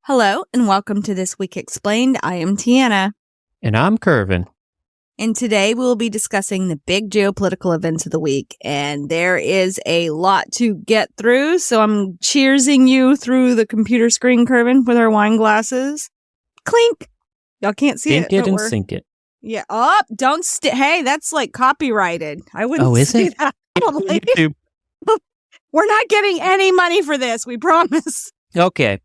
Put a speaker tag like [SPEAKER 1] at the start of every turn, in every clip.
[SPEAKER 1] Hello, and welcome to This Week Explained. I am Tiana.
[SPEAKER 2] And I'm Curvin.
[SPEAKER 1] And today we will be discussing the big geopolitical events of the week. And there is a lot to get through, so I'm cheersing you through the computer screen, Curvin, with our wine glasses. Clink! Y'all can't see
[SPEAKER 2] Dink it and sink it.
[SPEAKER 1] Yeah. Oh, don't hey, that's like copyrighted. I wouldn't say that. Probably. We're not getting any money for this, we promise.
[SPEAKER 2] Okay.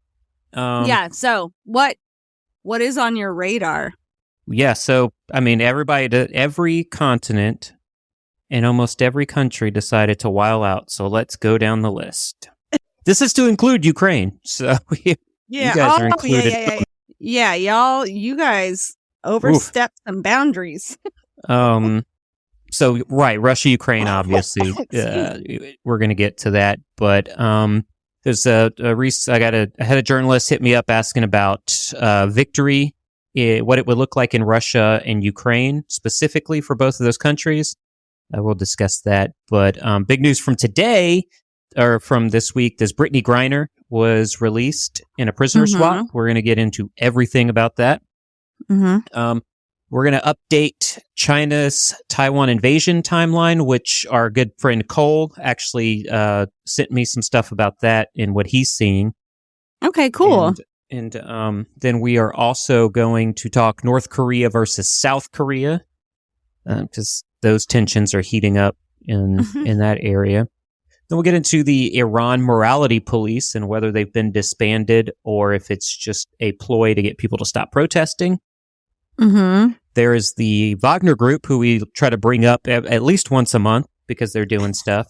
[SPEAKER 1] So what is on your radar?
[SPEAKER 2] Yeah, so, every continent and almost every country decided to while out, so let's go down the list. This is to include Ukraine, so you guys are included.
[SPEAKER 1] Yeah, y'all, you guys overstepped some boundaries.
[SPEAKER 2] So, right, Russia, Ukraine, obviously, we're going to get to that, but there's I had a journalist hit me up asking about victory, what it would look like in Russia and Ukraine, specifically for both of those countries. I will discuss that. But big news from today, or from this week, this Brittney Griner was released in a prisoner swap. We're going to get into everything about that. We're going to update China's Taiwan invasion timeline, which our good friend Cole actually sent me some stuff about that and what he's seeing.
[SPEAKER 1] Okay, cool.
[SPEAKER 2] And then we are also going to talk North Korea versus South Korea, because those tensions are heating up in that area. Then we'll get into the Iran morality police and whether they've been disbanded or if it's just a ploy to get people to stop protesting. There is the Wagner group, who we try to bring up at least once a month because they're doing stuff.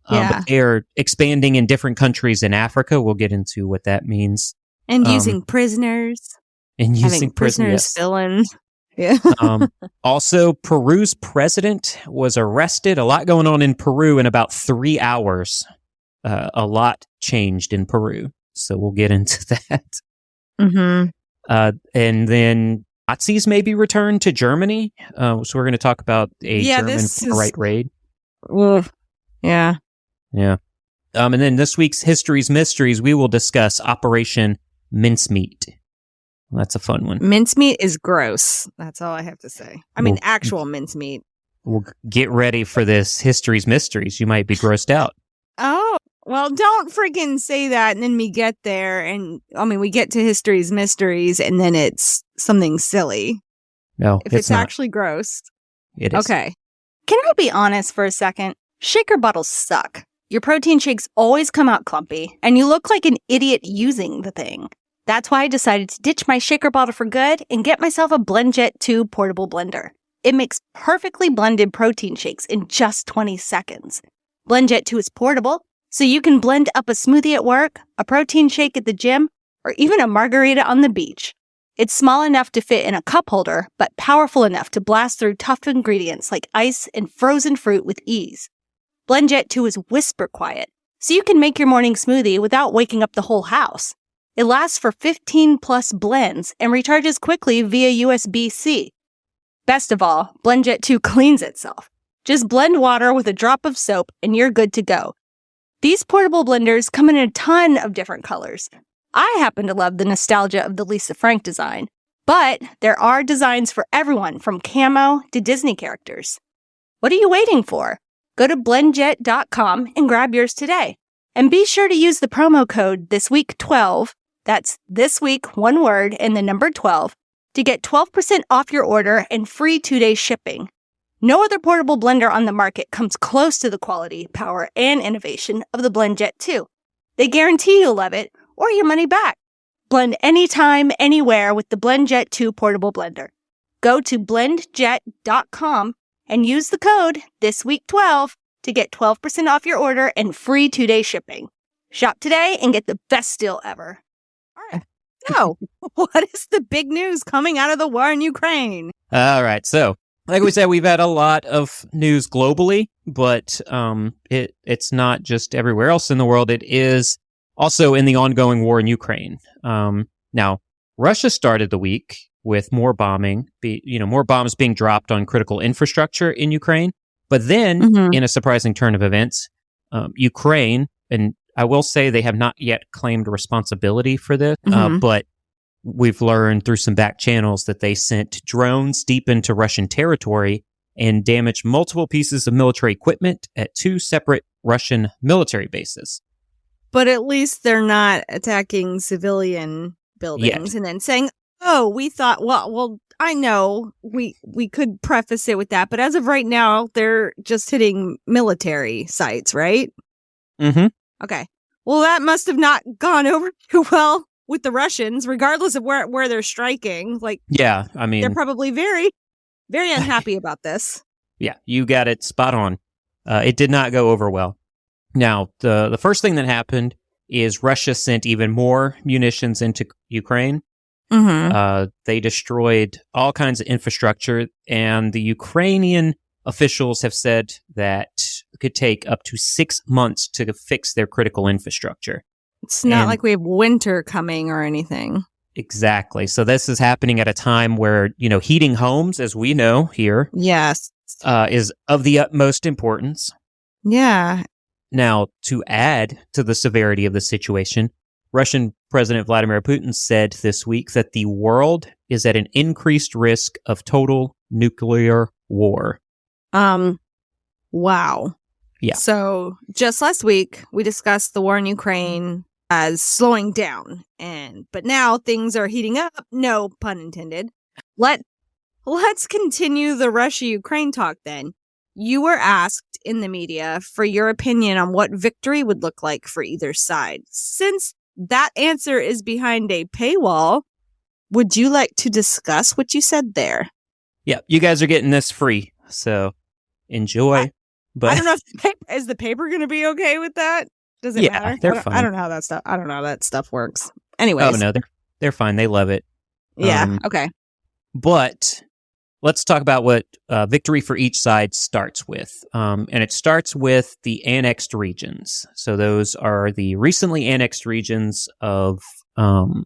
[SPEAKER 2] But they're expanding in different countries in Africa. We'll get into what that means.
[SPEAKER 1] And using prisoners.
[SPEAKER 2] And using
[SPEAKER 1] prisoners fill in. Yeah.
[SPEAKER 2] Also, Peru's president was arrested. A lot going on in Peru in about 3 hours. A lot changed in Peru. So we'll get into that. And then Nazis may be returned to Germany. So we're going to talk about a German far-right raid.
[SPEAKER 1] Yeah.
[SPEAKER 2] And then this week's History's Mysteries, we will discuss Operation Mincemeat. Well, that's a fun one.
[SPEAKER 1] Mincemeat is gross. That's all I have to say. Actual mincemeat.
[SPEAKER 2] We'll get ready for this History's Mysteries. You might be grossed out.
[SPEAKER 1] Oh, well, don't freaking say that. And then we get there and, we get to History's Mysteries and then it's something silly.
[SPEAKER 2] No,
[SPEAKER 1] if it's actually gross.
[SPEAKER 2] It is.
[SPEAKER 1] Okay. Can I be honest for a second? Shaker bottles suck. Your protein shakes always come out clumpy, and you look like an idiot using the thing. That's why I decided to ditch my shaker bottle for good and get myself a BlendJet 2 portable blender. It makes perfectly blended protein shakes in just 20 seconds. BlendJet 2 is portable, so you can blend up a smoothie at work, a protein shake at the gym, or even a margarita on the beach. It's small enough to fit in a cup holder, but powerful enough to blast through tough ingredients like ice and frozen fruit with ease. BlendJet 2 is whisper quiet, so you can make your morning smoothie without waking up the whole house. It lasts for 15 plus blends and recharges quickly via USB-C. Best of all, BlendJet 2 cleans itself. Just blend water with a drop of soap and you're good to go. These portable blenders come in a ton of different colors. I happen to love the nostalgia of the Lisa Frank design, but there are designs for everyone from camo to Disney characters. What are you waiting for? Go to blendjet.com and grab yours today. And be sure to use the promo code ThisWeek12, that's this week, one word, and the number 12, to get 12% off your order and free 2-day shipping. No other portable blender on the market comes close to the quality, power, and innovation of the BlendJet 2. They guarantee you'll love it or your money back. Blend anytime, anywhere with the BlendJet 2 portable blender. Go to blendjet.com and use the code ThisWeek12 to get 12% off your order and free 2-day shipping. Shop today and get the best deal ever. All right. So, what is the big news coming out of the war in Ukraine?
[SPEAKER 2] All right. So, like we said, we've had a lot of news globally, but it's not just everywhere else in the world. It is also in the ongoing war in Ukraine. Now, Russia started the week with more bombing, more bombs being dropped on critical infrastructure in Ukraine. But then, in a surprising turn of events, Ukraine, and I will say they have not yet claimed responsibility for this,
[SPEAKER 1] Mhm.
[SPEAKER 2] but we've learned through some back channels that they sent drones deep into Russian territory and damaged multiple pieces of military equipment at 2 separate Russian military bases.
[SPEAKER 1] But at least they're not attacking civilian buildings and then saying, "Oh, we thought." Well, I know we could preface it with that, but as of right now, they're just hitting military sites, right?
[SPEAKER 2] Mm-hmm.
[SPEAKER 1] Okay. Well, that must have not gone over too well with the Russians, regardless of where they're striking. Like,
[SPEAKER 2] yeah, I mean,
[SPEAKER 1] they're probably very, very unhappy about this.
[SPEAKER 2] Yeah, you got it spot on. It did not go over well. Now, the first thing that happened is Russia sent even more munitions into Ukraine.
[SPEAKER 1] Mm-hmm.
[SPEAKER 2] They destroyed all kinds of infrastructure, and the Ukrainian officials have said that it could take up to 6 months to fix their critical infrastructure.
[SPEAKER 1] It's not like we have winter coming or anything.
[SPEAKER 2] Exactly. So this is happening at a time where, heating homes, as we know here,
[SPEAKER 1] yes,
[SPEAKER 2] is of the utmost importance.
[SPEAKER 1] Yeah.
[SPEAKER 2] Now, to add to the severity of the situation, Russian President Vladimir Putin said this week that the world is at an increased risk of total nuclear war.
[SPEAKER 1] Wow.
[SPEAKER 2] Yeah.
[SPEAKER 1] So just last week, we discussed the war in Ukraine as slowing down, but now things are heating up. No pun intended. Let's continue the Russia-Ukraine talk then. You were asked in the media for your opinion on what victory would look like for either side. Since that answer is behind a paywall, would you like to discuss what you said there?
[SPEAKER 2] Yeah, you guys are getting this free, so enjoy.
[SPEAKER 1] But I don't know if is the paper going to be okay with that? Does it matter?
[SPEAKER 2] They're fine.
[SPEAKER 1] I don't know how that stuff works. Anyways.
[SPEAKER 2] Oh no, they're fine. They love it.
[SPEAKER 1] Yeah. Okay.
[SPEAKER 2] But let's talk about what victory for each side starts with. And it starts with the annexed regions. So those are the recently annexed regions of Donetsk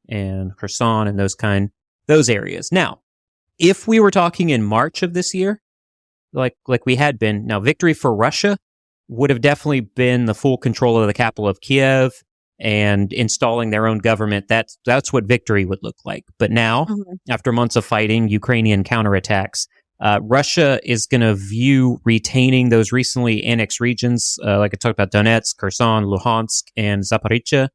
[SPEAKER 2] and Kherson and those areas. Now, if we were talking in March of this year, like we had been, now victory for Russia would have definitely been the full control of the capital of Kiev and installing their own government. That's what victory would look like. But now, after months of fighting, Ukrainian counterattacks, Russia is going to view retaining those recently annexed regions, like I talked about Donetsk, Kherson, Luhansk, and Zaporizhzhia,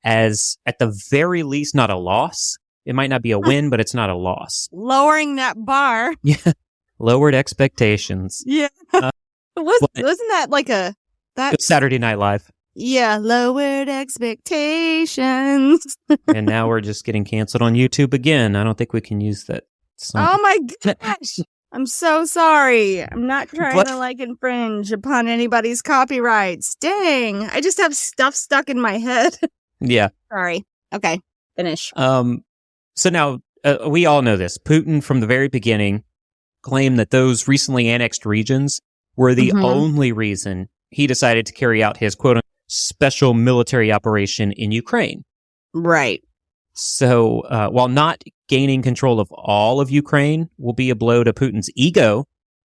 [SPEAKER 2] as at the very least not a loss. It might not be a win, but it's not a loss.
[SPEAKER 1] Lowering that bar.
[SPEAKER 2] Yeah, lowered expectations.
[SPEAKER 1] Yeah. Wasn't that like
[SPEAKER 2] Saturday Night Live?
[SPEAKER 1] Yeah, lowered expectations.
[SPEAKER 2] And now we're just getting canceled on YouTube again. I don't think we can use that song.
[SPEAKER 1] Oh my gosh. I'm so sorry. I'm not trying to infringe upon anybody's copyrights. Dang. I just have stuff stuck in my head.
[SPEAKER 2] Yeah.
[SPEAKER 1] Sorry. Okay. Finish.
[SPEAKER 2] So now we all know this. Putin from the very beginning claimed that those recently annexed regions were the only reason he decided to carry out his quote-unquote special military operation in Ukraine.
[SPEAKER 1] Right.
[SPEAKER 2] So while not gaining control of all of Ukraine will be a blow to Putin's ego,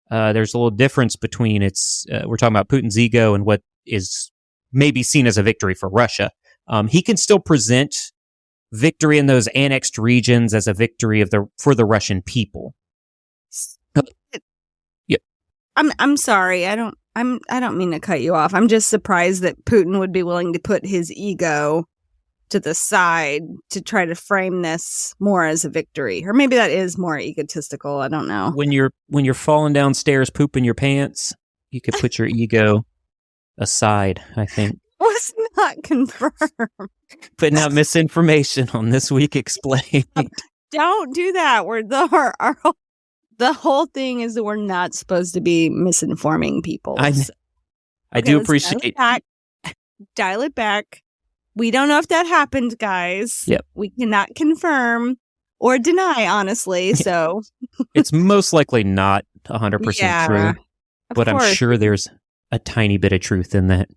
[SPEAKER 2] there's a little difference between we're talking about Putin's ego and what is maybe seen as a victory for Russia. He can still present victory in those annexed regions as a victory for the Russian people. Yep.
[SPEAKER 1] I'm sorry. I don't mean to cut you off. I'm just surprised that Putin would be willing to put his ego to the side to try to frame this more as a victory. Or maybe that is more egotistical. I don't know.
[SPEAKER 2] When you're falling downstairs pooping your pants, you could put your ego aside, I think.
[SPEAKER 1] Was not confirmed.
[SPEAKER 2] Putting out misinformation on This Week Explained.
[SPEAKER 1] Don't do that. The whole thing is that we're not supposed to be misinforming people.
[SPEAKER 2] I do appreciate.
[SPEAKER 1] Dial it back. We don't know if that happened, guys.
[SPEAKER 2] Yep.
[SPEAKER 1] We cannot confirm or deny, honestly. So
[SPEAKER 2] it's most likely not 100% true, but I'm sure there's a tiny bit of truth in that.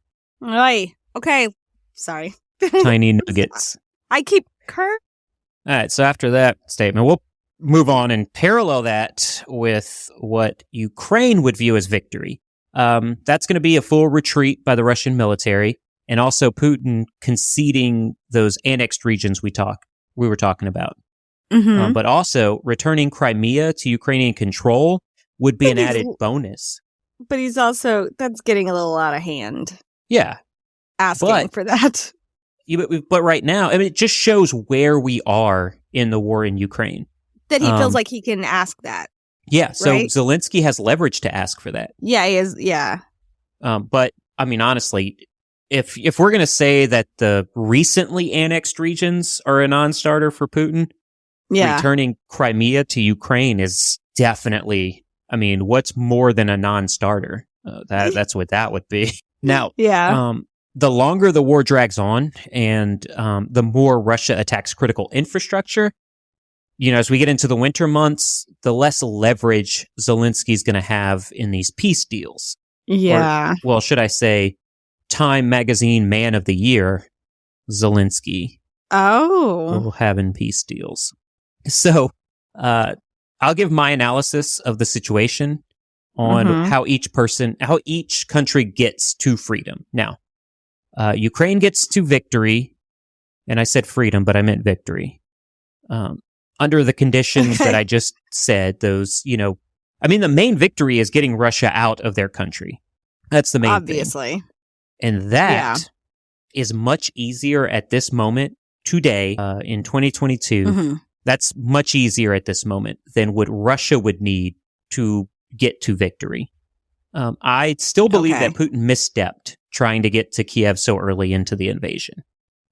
[SPEAKER 1] Okay. Sorry.
[SPEAKER 2] Tiny nuggets.
[SPEAKER 1] I keep All
[SPEAKER 2] right. So after that statement, we'll move on and parallel that with what Ukraine would view as victory. That's going to be a full retreat by the Russian military, and also Putin conceding those annexed regions we were talking about.
[SPEAKER 1] Mm-hmm.
[SPEAKER 2] But also returning Crimea to Ukrainian control would be an added bonus.
[SPEAKER 3] But he's also, that's getting a little out of hand.
[SPEAKER 2] Yeah.
[SPEAKER 3] Asking for that.
[SPEAKER 2] But right now, I mean, it just shows where we are in the war in Ukraine.
[SPEAKER 3] That he feels like he can ask that.
[SPEAKER 2] Yeah, so
[SPEAKER 3] right?
[SPEAKER 2] Zelensky has leverage to ask for that.
[SPEAKER 3] Yeah, he is, yeah.
[SPEAKER 2] But, I mean, honestly, if we're going to say that the recently annexed regions are a non-starter for Putin, returning Crimea to Ukraine is definitely, I mean, what's more than a non-starter? That's what that would be. Now, the longer the war drags on and the more Russia attacks critical infrastructure, as we get into the winter months, the less leverage Zelensky's going to have in these peace deals.
[SPEAKER 3] Yeah.
[SPEAKER 2] Well, should I say Time Magazine Man of the Year, Zelensky will have in peace deals. So I'll give my analysis of the situation on how each country gets to freedom. Now, Ukraine gets to victory, and I said freedom, but I meant victory. Under the conditions that I just said, those, I mean, the main victory is getting Russia out of their country. That's the main thing. And that is much easier at this moment today, in 2022. That's much easier at this moment than what Russia would need to get to victory. I still believe that Putin misstepped trying to get to Kiev so early into the invasion.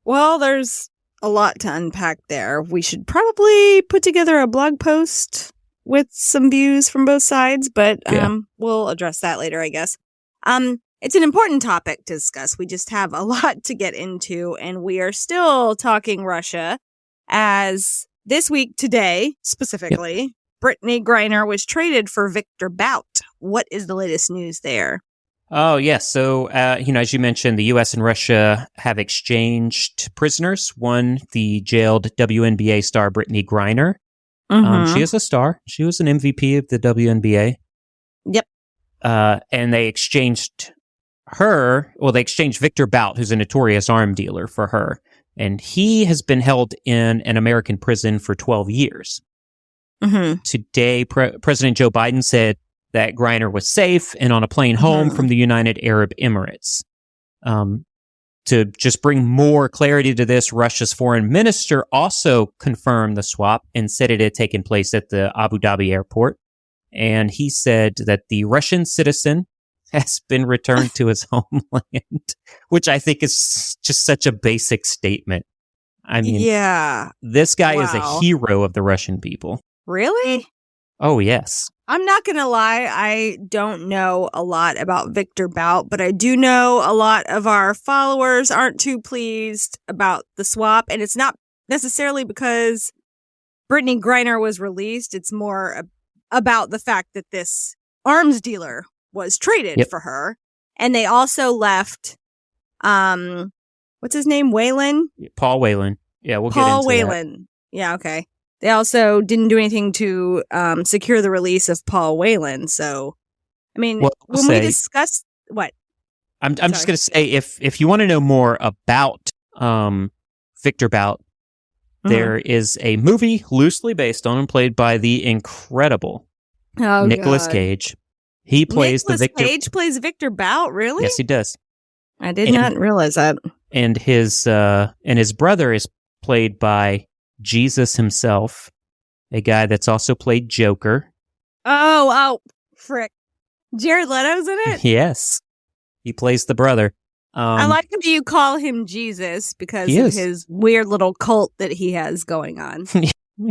[SPEAKER 3] Well, there's a lot to unpack there. We should probably put together a blog post with some views from both sides, but we'll address that later, I guess. It's an important topic to discuss. We just have a lot to get into, and we are still talking Russia as this week today, specifically, Brittney Griner was traded for Victor Bout. What is the latest news there?
[SPEAKER 2] Oh, yes. So, as you mentioned, the U.S. and Russia have exchanged prisoners. One, the jailed WNBA star Brittney Griner. She is a star. She was an MVP of the WNBA.
[SPEAKER 3] Yep.
[SPEAKER 2] And they exchanged Victor Bout, who's a notorious arm dealer, for her. And he has been held in an American prison for 12 years. Today, President Joe Biden said that Griner was safe and on a plane home from the United Arab Emirates. To just bring more clarity to this, Russia's foreign minister also confirmed the swap and said it had taken place at the Abu Dhabi airport. And he said that the Russian citizen has been returned to his homeland, which I think is just such a basic statement. I mean, this guy is a hero of the Russian people.
[SPEAKER 3] Really?
[SPEAKER 2] Oh, yes.
[SPEAKER 3] I'm not going to lie. I don't know a lot about Victor Bout, but I do know a lot of our followers aren't too pleased about the swap. And it's not necessarily because Brittney Griner was released. It's more about the fact that this arms dealer was traded for her. And they also left, what's his name? Whelan?
[SPEAKER 2] Paul Whelan. Yeah, we'll
[SPEAKER 3] Paul
[SPEAKER 2] get into
[SPEAKER 3] Whelan. That. Yeah, okay. They also didn't do anything to secure the release of Paul Whelan. So, I mean, when we discuss what?
[SPEAKER 2] I'm just going to say, if you want to know more about Victor Bout, there is a movie loosely based on him, played by the incredible Nicolas Cage. He plays Nicolas Cage
[SPEAKER 3] plays Victor Bout, really?
[SPEAKER 2] Yes, he does.
[SPEAKER 3] I did not realize that.
[SPEAKER 2] And his brother is played by Jesus himself, a guy that's also played Joker.
[SPEAKER 3] Oh, frick. Jared Leto's in it?
[SPEAKER 2] Yes. He plays the brother.
[SPEAKER 3] I like that you call him Jesus because of his weird little cult that he has going on.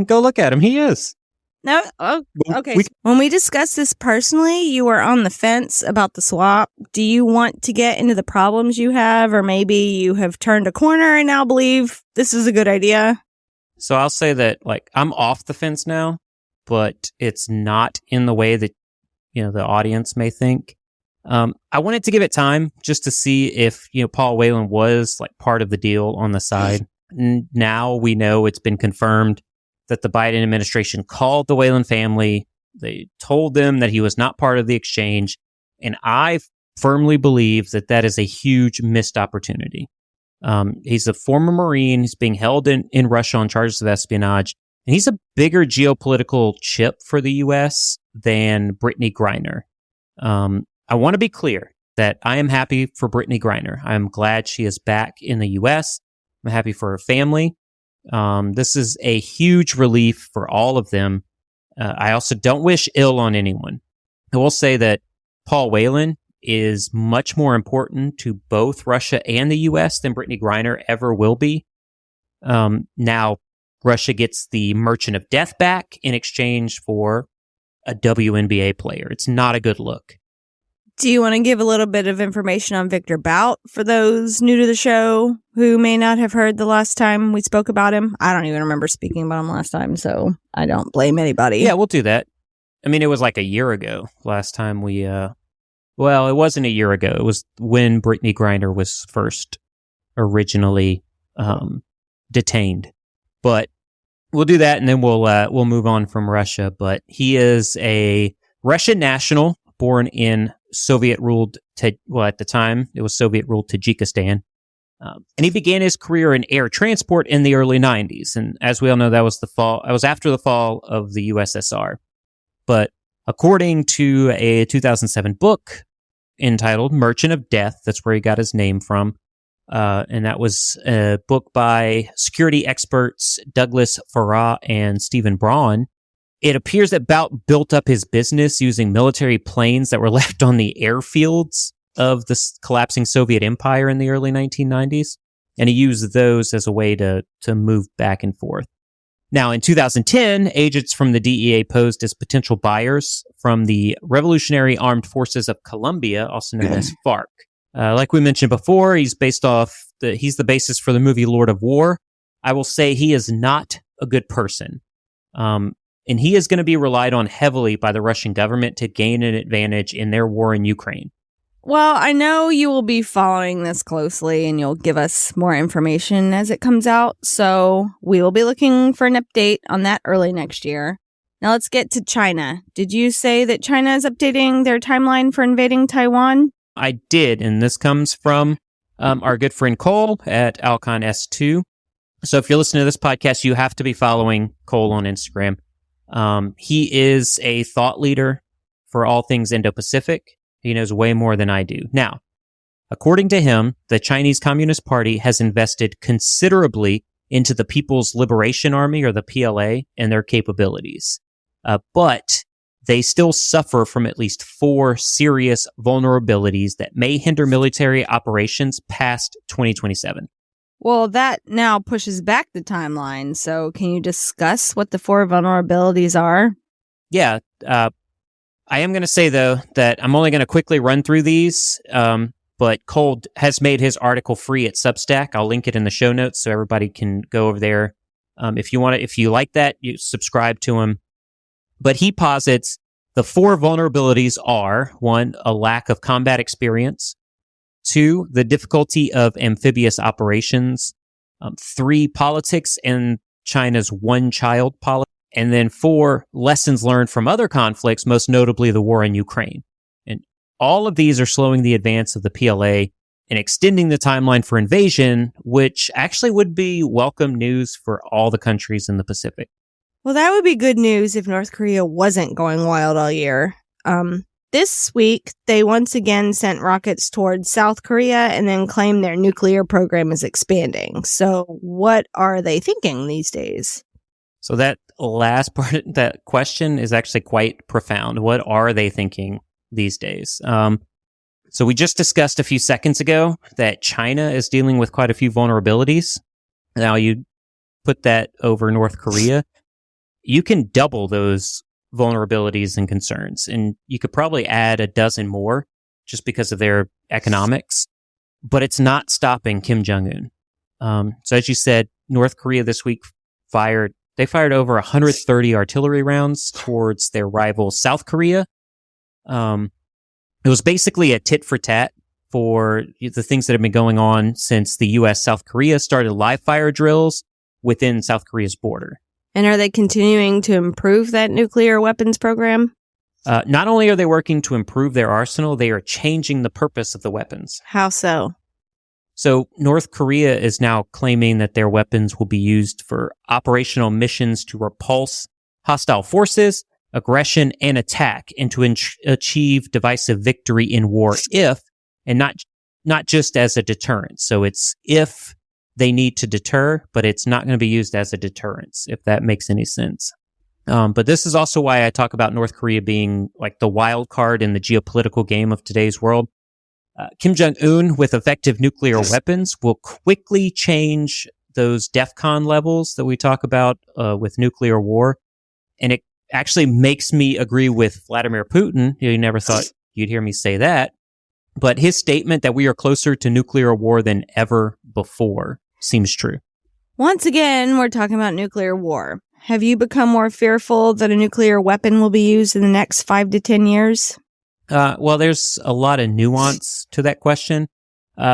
[SPEAKER 2] Go look at him. He is.
[SPEAKER 3] No? Oh, okay. When we discuss this personally, you are on the fence about the swap. Do you want to get into the problems you have, or maybe you have turned a corner and now believe this is a good idea?
[SPEAKER 2] So I'll say that, I'm off the fence now, but it's not in the way that, the audience may think. I wanted to give it time just to see if, Paul Whelan was part of the deal on the side. Now we know it's been confirmed that the Biden administration called the Whelan family. They told them that he was not part of the exchange. And I firmly believe that that is a huge missed opportunity. He's a former Marine. He's being held in Russia on charges of espionage. And he's a bigger geopolitical chip for the U.S. than Brittney Griner. I want to be clear that I am happy for Brittney Griner. I'm glad she is back in the U.S. I'm happy for her family. This is a huge relief for all of them. I also don't wish ill on anyone. I will say that Paul Whelan is much more important to both Russia and the U.S. than Brittney Griner ever will be. Now, Russia gets the Merchant of Death back in exchange for a WNBA player. It's not a good look.
[SPEAKER 3] Do you want to give a little bit of information on Victor Bout for those new to the show who may not have heard the last time we spoke about him? I don't even remember speaking about him last time, so I don't blame anybody.
[SPEAKER 2] Yeah, we'll do that. I mean, it was like a year ago last time we... Well, it wasn't a year ago. It was when Brittney Griner was first originally detained. But we'll do that, and then we'll move on from Russia. But he is a Russian national born in Soviet-ruled, at the time, it was Soviet-ruled Tajikistan. And he began his career in air transport in the early 90s. And as we all know, that was after the fall of the USSR. But according to a 2007 book entitled Merchant of Death, that's where he got his name from. And that was a book by security experts Douglas Farah and Stephen Braun. It appears that Bout built up his business using military planes that were left on the airfields of the collapsing Soviet Empire in the early 1990s. And he used those as a way to move back and forth. Now, in 2010, agents from the DEA posed as potential buyers from the Revolutionary Armed Forces of Colombia, also known as FARC. Like we mentioned before, he's the basis for the movie Lord of War. I will say he is not a good person. And he is going to be relied on heavily by the Russian government to gain an advantage in their war in Ukraine.
[SPEAKER 3] Well, I know you will be following this closely and you'll give us more information as it comes out. So we will be looking for an update on that early next year. Now let's get to China. Did you say that China is updating their timeline for invading Taiwan?
[SPEAKER 2] I did, and this comes from our good friend Cole at Aucoin S2. So if you're listening to this podcast, you have to be following Cole on Instagram. He is a thought leader for all things Indo-Pacific. He knows way more than I do. Now, according to him, the Chinese Communist Party has invested considerably into the People's Liberation Army, or the PLA, and their capabilities. But they still suffer from at least 4 serious vulnerabilities that may hinder military operations past 2027.
[SPEAKER 3] Well, that now pushes back the timeline. So can you discuss what the 4 vulnerabilities are?
[SPEAKER 2] Yeah. I am going to say, though, that I'm only going to quickly run through these. But Cole has made his article free at Substack. I'll link it in the show notes so everybody can go over there. If you like that, you subscribe to him. But he posits the 4 vulnerabilities are: 1, a lack of combat experience; 2, the difficulty of amphibious operations; 3, politics and China's one-child policy; and then 4, lessons learned from other conflicts, most notably the war in Ukraine. And all of these are slowing the advance of the PLA and extending the timeline for invasion, which actually would be welcome news for all the countries in the Pacific.
[SPEAKER 3] Well, that would be good news if North Korea wasn't going wild all year. This week, they once again sent rockets towards South Korea and then claimed their nuclear program is expanding. So what are they thinking these days?
[SPEAKER 2] So that last part of that question is actually quite profound. What are they thinking these days? So we just discussed a few seconds ago that China is dealing with quite a few vulnerabilities. Now you put that over North Korea, you can double those vulnerabilities and concerns. And you could probably add a dozen more just because of their economics. But it's not stopping Kim Jong-un. So as you said, North Korea this week fired over 130 artillery rounds towards their rival South Korea. It was basically a tit for tat for the things that have been going on since the U.S. South Korea started live fire drills within South Korea's border.
[SPEAKER 3] And are they continuing to improve that nuclear weapons program?
[SPEAKER 2] Not only are they working to improve their arsenal, they are changing the purpose of the weapons.
[SPEAKER 3] How so?
[SPEAKER 2] So North Korea is now claiming that their weapons will be used for operational missions to repulse hostile forces, aggression, and attack, and to achieve divisive victory in war and not just as a deterrent. So it's if they need to deter, but it's not going to be used as a deterrence, if that makes any sense. But this is also why I talk about North Korea being like the wild card in the geopolitical game of today's world. Kim Jong-un, with effective nuclear weapons, will quickly change those DEFCON levels that we talk about with nuclear war. And it actually makes me agree with Vladimir Putin. You never thought you'd hear me say that. But his statement that we are closer to nuclear war than ever before seems true.
[SPEAKER 3] Once again, we're talking about nuclear war. Have you become more fearful that a nuclear weapon will be used in the next 5 to 10 years?
[SPEAKER 2] Well, there's a lot of nuance to that question.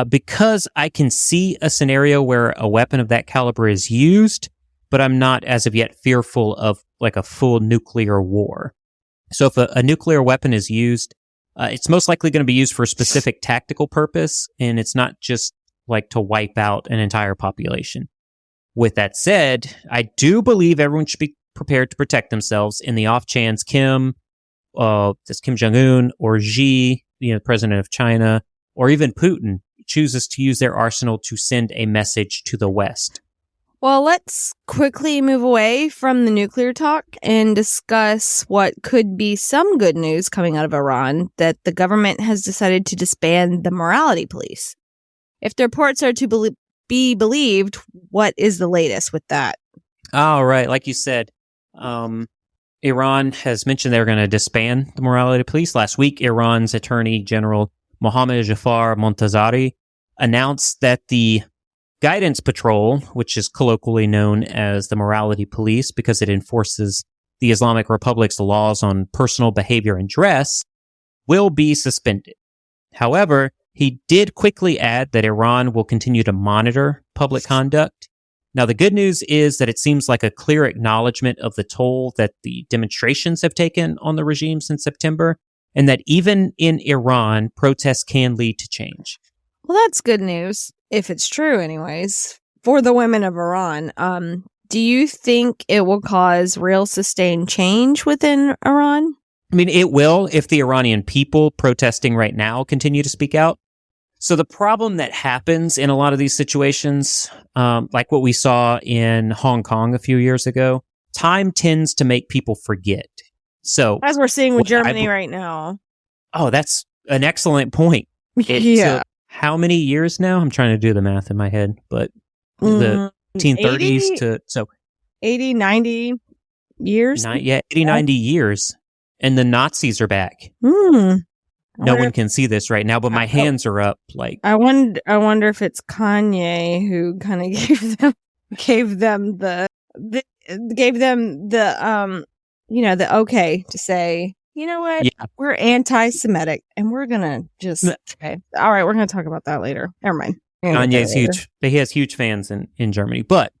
[SPEAKER 2] Because I can see a scenario where a weapon of that caliber is used, but I'm not as of yet fearful of like a full nuclear war. So if a nuclear weapon is used, it's most likely going to be used for a specific tactical purpose, and it's not just like to wipe out an entire population. With that said, I do believe everyone should be prepared to protect themselves in the off chance Kim Jong-un or Xi, president of China, or even Putin chooses to use their arsenal to send a message to the West.
[SPEAKER 3] Well, let's quickly move away from the nuclear talk and discuss what could be some good news coming out of Iran, that the government has decided to disband the morality police. If the reports are to be believed, what is the latest with that?
[SPEAKER 2] Oh, right. Like you said, Iran has mentioned they're going to disband the morality police. Last week, Iran's Attorney General Mohammad Jafar Montazeri announced that the Guidance Patrol, which is colloquially known as the morality police because it enforces the Islamic Republic's laws on personal behavior and dress, will be suspended. However, he did quickly add that Iran will continue to monitor public conduct. Now, the good news is that it seems like a clear acknowledgement of the toll that the demonstrations have taken on the regime since September, and that even in Iran, protests can lead to change.
[SPEAKER 3] Well, that's good news, if it's true anyways, for the women of Iran. Do you think it will cause real sustained change within Iran?
[SPEAKER 2] I mean, it will if the Iranian people protesting right now continue to speak out. So the problem that happens in a lot of these situations, like what we saw in Hong Kong a few years ago, time tends to make people forget. So
[SPEAKER 3] as we're seeing with Germany right now.
[SPEAKER 2] Oh, that's an excellent point.
[SPEAKER 3] Yeah.
[SPEAKER 2] How many years now? I'm trying to do the math in my head, but the 1930s to
[SPEAKER 3] 80, 90 years?
[SPEAKER 2] 80, 90 years. And the Nazis are back. No one can see this right now, but my hands are up. Like
[SPEAKER 3] I wonder if it's Kanye who kind of gave them the the okay to say, you know what, we're anti-Semitic and we're gonna just okay. All right, we're gonna talk about that later. Never mind.
[SPEAKER 2] Kanye's huge. He has huge fans in Germany, but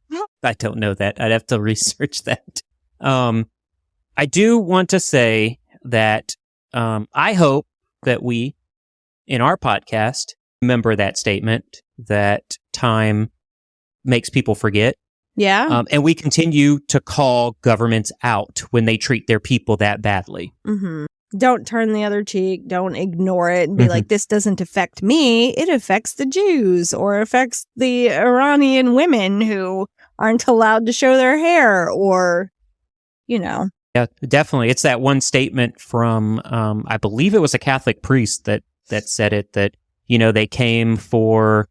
[SPEAKER 2] I don't know that. I'd have to research that. I do want to say that I hope that we, in our podcast, remember that statement that time makes people forget.
[SPEAKER 3] Yeah.
[SPEAKER 2] And we continue to call governments out when they treat their people that badly.
[SPEAKER 3] Mm-hmm. Don't turn the other cheek. Don't ignore it and be like, this doesn't affect me. It affects the Jews or affects the Iranian women who aren't allowed to show their hair or,
[SPEAKER 2] Yeah, definitely. It's that one statement from, I believe it was a Catholic priest that said it, that, they came for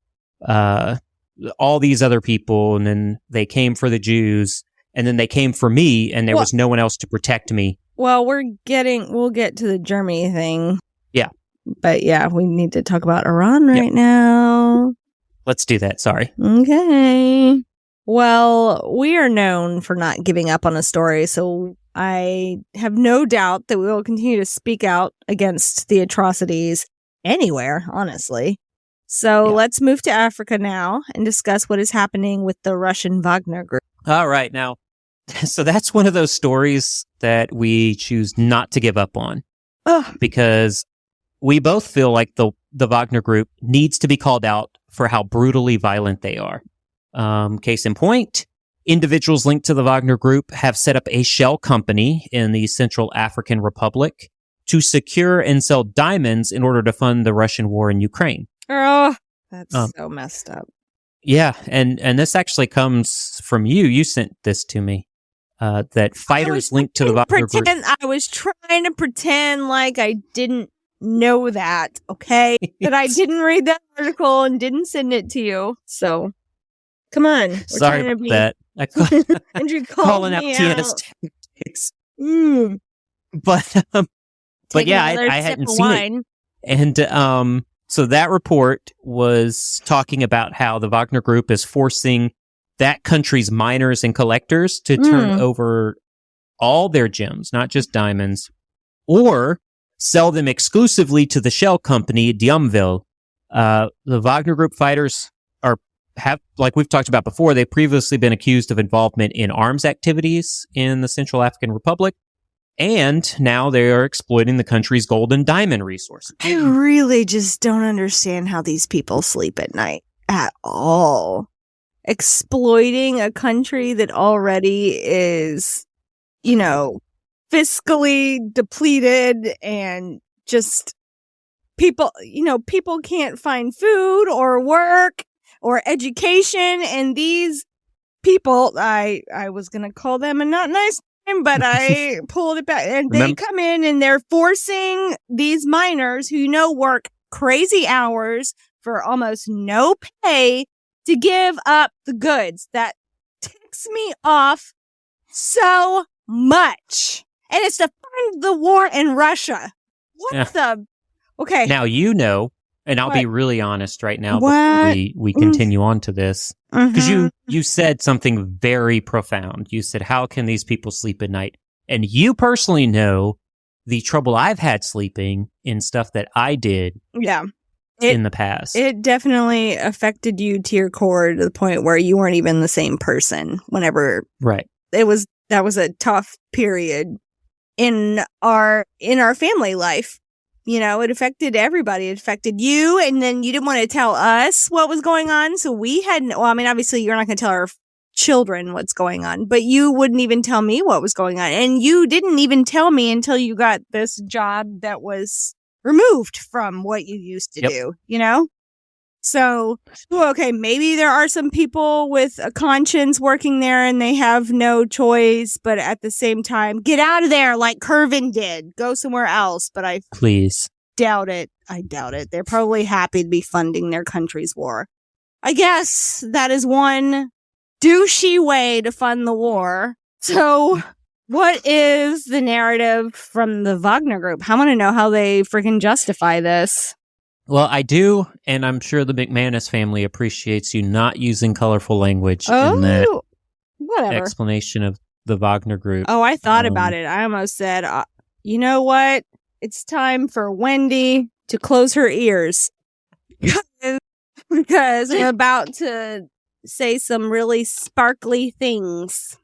[SPEAKER 2] all these other people, and then they came for the Jews, and then they came for me, and there was no one else to protect me.
[SPEAKER 3] Well, we'll get to the Germany thing.
[SPEAKER 2] Yeah.
[SPEAKER 3] But yeah, we need to talk about Iran right now.
[SPEAKER 2] Let's do that. Sorry.
[SPEAKER 3] Okay. Well, we are known for not giving up on a story, so I have no doubt that we will continue to speak out against the atrocities anywhere, honestly. So let's move to Africa now and discuss what is happening with the Russian Wagner group.
[SPEAKER 2] All right. Now, so that's one of those stories that we choose not to give up on. because we both feel like the Wagner Group needs to be called out for how brutally violent they are. Case in point, individuals linked to the Wagner Group have set up a shell company in the Central African Republic to secure and sell diamonds in order to fund the Russian war in Ukraine.
[SPEAKER 3] Oh, that's so messed up.
[SPEAKER 2] Yeah, and this actually comes from you. You sent this to me. That fighters linked to the Wagner Group.
[SPEAKER 3] I was trying to pretend like I didn't know that, okay? That I didn't read that article and didn't send it to you. So, come on.
[SPEAKER 2] Sorry about that.
[SPEAKER 3] Andrew
[SPEAKER 2] calling out Tiana's tactics. But yeah, I hadn't seen it. And so that report was talking about how the Wagner Group is forcing that country's miners and collectors to turn over all their gems, not just diamonds, or sell them exclusively to the shell company Diamville. The Wagner Group fighters have, like we've talked about before, they've previously been accused of involvement in arms activities in the Central African Republic, and now they are exploiting the country's gold and diamond resources.
[SPEAKER 3] I really just don't understand how these people sleep at night at all. Exploiting a country that already is, fiscally depleted, and just people can't find food or work or education. And these people, I was going to call them a not nice name, but I pulled it back. And they come in and they're forcing these miners who, work crazy hours for almost no pay to give up the goods. That ticks me off so much. And it's to fund the war in Russia. Okay.
[SPEAKER 2] Now, and I'll be really honest right now before we continue on to this. Because you said something very profound. You said, how can these people sleep at night? And you personally know the trouble I've had sleeping in stuff that I did.
[SPEAKER 3] Yeah.
[SPEAKER 2] In the past.
[SPEAKER 3] It definitely affected you to your core, to the point where you weren't even the same person whenever.
[SPEAKER 2] Right.
[SPEAKER 3] That was a tough period in our family life. It affected everybody. It affected you, and then you didn't want to tell us what was going on. So we hadn't, obviously you're not going to tell our children what's going on, but you wouldn't even tell me what was going on. And you didn't even tell me until you got this job that was removed from what you used to do, So, okay, maybe there are some people with a conscience working there and they have no choice, but at the same time, get out of there like Curvin did. Go somewhere else, but I doubt it. I doubt it. They're probably happy to be funding their country's war. I guess that is one douchey way to fund the war. So, what is the narrative from the Wagner Group? I want to know how they freaking justify this.
[SPEAKER 2] Well, I do, and I'm sure the McManus family appreciates you not using colorful language in that explanation of the Wagner Group.
[SPEAKER 3] Oh, I thought about it. I almost said, you know what? It's time for Wendy to close her ears. Because I'm about to say some really sparkly things.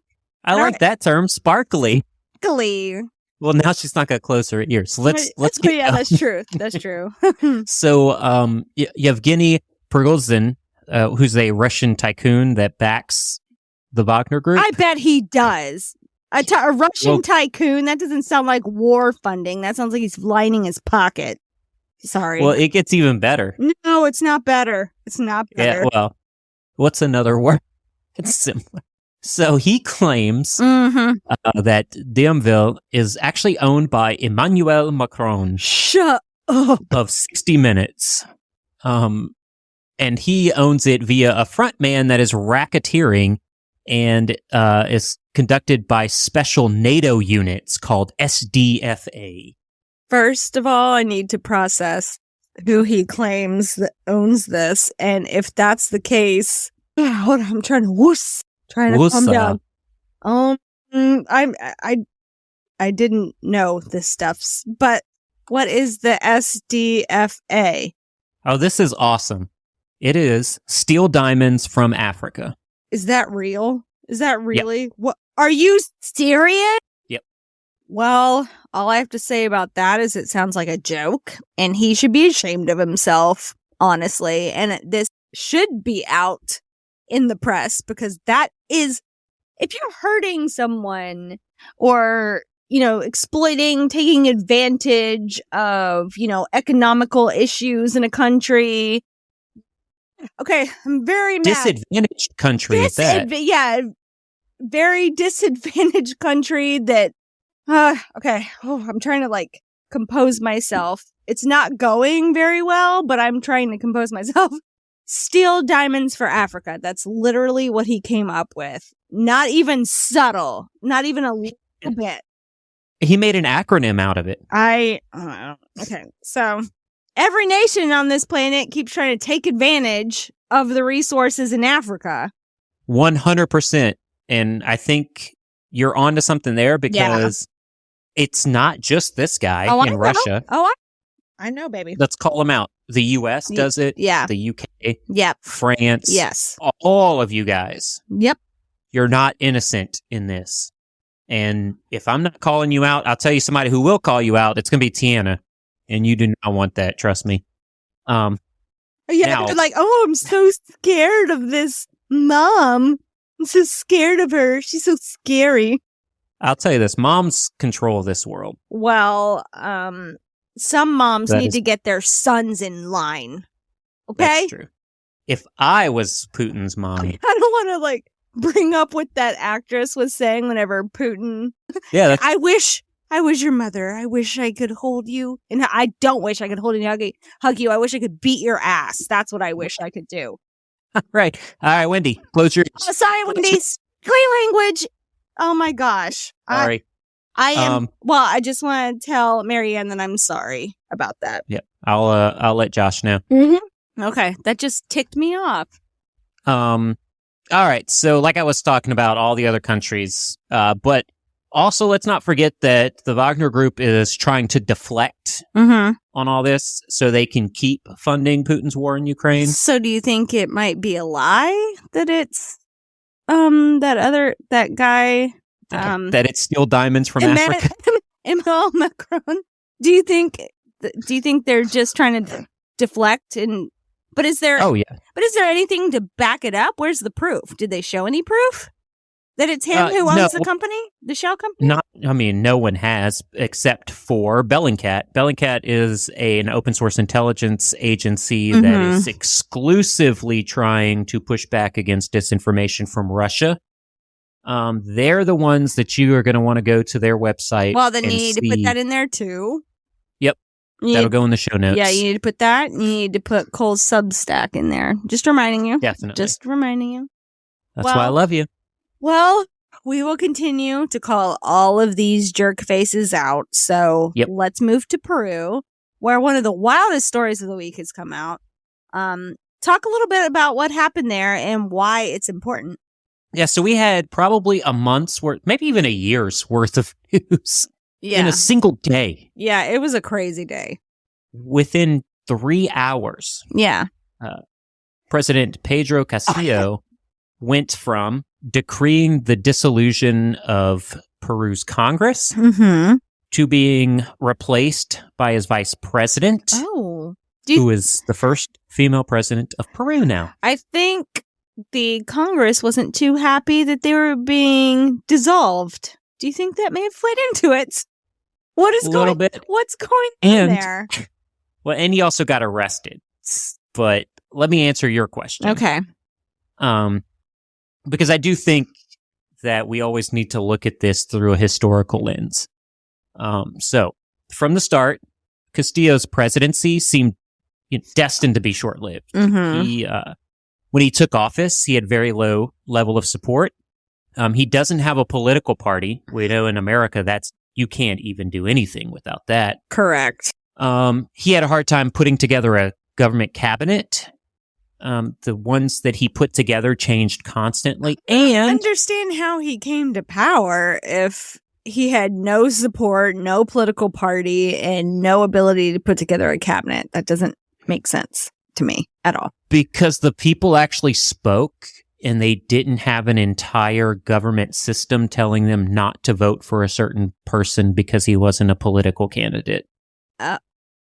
[SPEAKER 2] I like that term, sparkly.
[SPEAKER 3] Sparkly.
[SPEAKER 2] Well, now she's not going to close her ears. So let's get
[SPEAKER 3] yeah, that's true. That's true.
[SPEAKER 2] So, Yevgeny Prigozhin, who's a Russian tycoon that backs the Wagner Group.
[SPEAKER 3] I bet he does. A Russian tycoon? That doesn't sound like war funding. That sounds like he's lining his pocket. Sorry.
[SPEAKER 2] Well, it gets even better.
[SPEAKER 3] No, it's not better. It's not better.
[SPEAKER 2] Yeah, well, what's another word? It's similar. So he claims that Diamville is actually owned by Emmanuel Macron.
[SPEAKER 3] Shut up.
[SPEAKER 2] Of 60 Minutes. And he owns it via a frontman that is racketeering and is conducted by special NATO units called SDFA.
[SPEAKER 3] First of all, I need to process who he claims that owns this. And if that's the case, hold on, I'm trying to calm down. I didn't know this stuff, but what is the SDFA?
[SPEAKER 2] Oh, this is awesome. It is Steal Diamonds from Africa.
[SPEAKER 3] Is that real? Is that really?
[SPEAKER 2] Yep.
[SPEAKER 3] What? Are you serious?
[SPEAKER 2] Yep.
[SPEAKER 3] Well, all I have to say about that is it sounds like a joke, and he should be ashamed of himself, honestly. And this should be out in the press, because that is, if you're hurting someone or, exploiting, taking advantage of, economical issues in a country. Okay, I'm very mad.
[SPEAKER 2] Disadvantaged country at that.
[SPEAKER 3] Yeah, very disadvantaged country that, okay. Oh, I'm trying to compose myself. It's not going very well, but I'm trying to compose myself. Steal diamonds for Africa. That's literally what he came up with. Not even subtle. Not even a little bit.
[SPEAKER 2] He made an acronym out of it.
[SPEAKER 3] Okay. So every nation on this planet keeps trying to take advantage of the resources in Africa.
[SPEAKER 2] 100%. And I think you're onto something there, because it's not just this guy in Russia.
[SPEAKER 3] I know, baby.
[SPEAKER 2] Let's call him out. The U.S. does it.
[SPEAKER 3] Yeah.
[SPEAKER 2] The UK.
[SPEAKER 3] Yep.
[SPEAKER 2] France.
[SPEAKER 3] Yes.
[SPEAKER 2] All of you guys.
[SPEAKER 3] Yep.
[SPEAKER 2] You're not innocent in this. And if I'm not calling you out, I'll tell you somebody who will call you out. It's going to be Tiana. And you do not want that. Trust me.
[SPEAKER 3] Now, I'm so scared of this mom. I'm so scared of her. She's so scary.
[SPEAKER 2] I'll tell you this. Moms control this world.
[SPEAKER 3] Well, some moms need to get their sons in line. Okay?
[SPEAKER 2] That's true. If I was Putin's mom.
[SPEAKER 3] I don't want to, bring up what that actress was saying whenever Putin.
[SPEAKER 2] Yeah.
[SPEAKER 3] I wish I was your mother. I wish I could hold you. And I don't wish I could hold you and hug you. I wish I could beat your ass. That's what I wish I could do.
[SPEAKER 2] Right. All right, Wendy, close your ears.
[SPEAKER 3] Oh, sorry, Wendy. Clean language. Oh, my gosh.
[SPEAKER 2] Sorry.
[SPEAKER 3] I am. Well, I just want to tell Marianne that I'm sorry about that.
[SPEAKER 2] Yep. I'll let Josh know.
[SPEAKER 3] Mm-hmm. Okay. That just ticked me off.
[SPEAKER 2] All right. So like I was talking about all the other countries, but also let's not forget that the Wagner Group is trying to deflect on all this so they can keep funding Putin's war in Ukraine.
[SPEAKER 3] So do you think it might be a lie that it's that guy
[SPEAKER 2] that it's still diamonds from Africa?
[SPEAKER 3] Emmanuel Macron. Do you think they're just trying to deflect? But is there?
[SPEAKER 2] Oh yeah.
[SPEAKER 3] But is there anything to back it up? Where's the proof? Did they show any proof that it's him who owns the company, the shell company?
[SPEAKER 2] No one has except for Bellingcat. Bellingcat is an open source intelligence agency that is exclusively trying to push back against disinformation from Russia. They're the ones that you are going to want to go to their website.
[SPEAKER 3] Well, then you need to put that in there too.
[SPEAKER 2] Yep. That'll go in the show notes.
[SPEAKER 3] Yeah, you need to put that. You need to put Cole's Substack in there. Just reminding you.
[SPEAKER 2] Definitely.
[SPEAKER 3] Just reminding you.
[SPEAKER 2] That's why I love you.
[SPEAKER 3] Well, we will continue to call all of these jerk faces out. So let's move to Peru, where one of the wildest stories of the week has come out. Talk a little bit about what happened there and why it's important.
[SPEAKER 2] Yeah, so we had probably a month's worth, maybe even a year's worth of news in a single day.
[SPEAKER 3] Yeah, it was a crazy day.
[SPEAKER 2] Within 3 hours.
[SPEAKER 3] Yeah.
[SPEAKER 2] President Pedro Castillo went from decreeing the dissolution of Peru's Congress to being replaced by his vice president, who is the first female president of Peru now.
[SPEAKER 3] I think the Congress wasn't too happy that they were being dissolved. Do you think that may have played into it? What's going on there?
[SPEAKER 2] Well, and he also got arrested. But let me answer your question.
[SPEAKER 3] Okay.
[SPEAKER 2] Because I do think that we always need to look at this through a historical lens. So, from the start, Castillo's presidency seemed destined to be short-lived. When he took office, he had very low level of support. He doesn't have a political party. We know in America you can't even do anything without that.
[SPEAKER 3] Correct.
[SPEAKER 2] He had a hard time putting together a government cabinet. The ones that he put together changed constantly. And
[SPEAKER 3] understand how he came to power if he had no support, no political party, and no ability to put together a cabinet. That doesn't make sense to me at all.
[SPEAKER 2] Because the people actually spoke and they didn't have an entire government system telling them not to vote for a certain person because he wasn't a political candidate.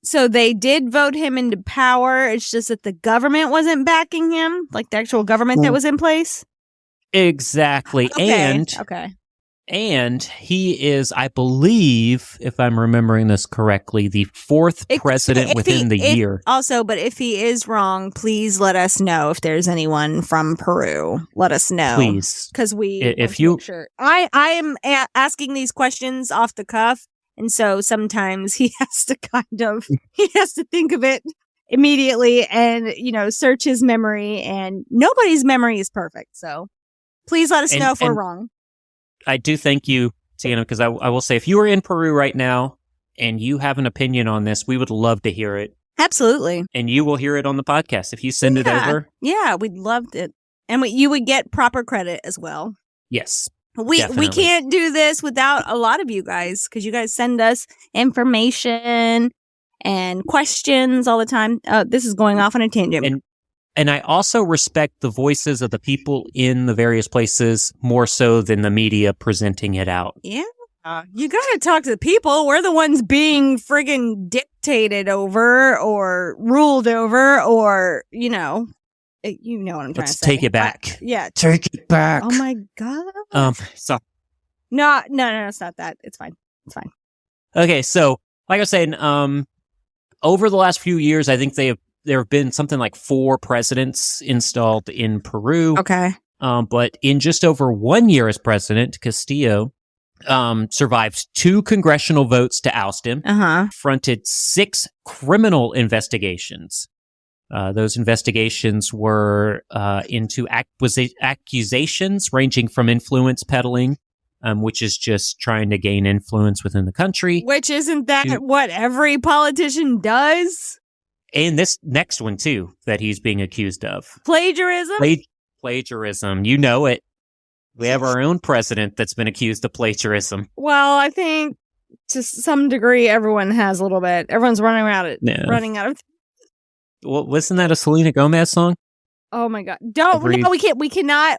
[SPEAKER 3] So they did vote him into power. It's just that the government wasn't backing him, like the actual government that was in place.
[SPEAKER 2] Exactly.
[SPEAKER 3] Okay.
[SPEAKER 2] And he is, I believe, if I'm remembering this correctly, the fourth president within the year.
[SPEAKER 3] Also, but if he is wrong, please let us know if there's anyone from Peru. Let us know.
[SPEAKER 2] Please.
[SPEAKER 3] Because
[SPEAKER 2] Sure.
[SPEAKER 3] I am asking these questions off the cuff. And so sometimes he has to think of it immediately and, search his memory. And nobody's memory is perfect. So please let us know if we're wrong.
[SPEAKER 2] I do thank you, Tiana, because I will say if you are in Peru right now and you have an opinion on this, we would love to hear it.
[SPEAKER 3] Absolutely.
[SPEAKER 2] And you will hear it on the podcast if you send it over.
[SPEAKER 3] Yeah, we'd love it. And you would get proper credit as well.
[SPEAKER 2] Yes.
[SPEAKER 3] We can't do this without a lot of you guys because you guys send us information and questions all the time. This is going off on a tangent.
[SPEAKER 2] And I also respect the voices of the people in the various places more so than the media presenting it out.
[SPEAKER 3] Yeah. You got to talk to the people. We're the ones being friggin' dictated over or ruled over or, what I'm trying to say.
[SPEAKER 2] Let's take it back.
[SPEAKER 3] Yeah.
[SPEAKER 2] Take it back.
[SPEAKER 3] Oh my God.
[SPEAKER 2] So.
[SPEAKER 3] No, it's not that. It's fine.
[SPEAKER 2] Okay. So like I was saying, over the last few years, I think there have been something like 4 presidents installed in Peru.
[SPEAKER 3] Okay.
[SPEAKER 2] But in just over 1 year as president, Castillo survived 2 congressional votes to oust him, fronted 6 criminal investigations. Those investigations were into accusations ranging from influence peddling, which is just trying to gain influence within the country.
[SPEAKER 3] Which isn't that what every politician does?
[SPEAKER 2] And this next one, too, that he's being accused of.
[SPEAKER 3] Plagiarism?
[SPEAKER 2] Plagiarism. You know it. We have our own president that's been accused of plagiarism.
[SPEAKER 3] Well, I think to some degree, everyone has a little bit. Everyone's running out of.
[SPEAKER 2] Well, wasn't that a Selena Gomez song?
[SPEAKER 3] Oh my God! We cannot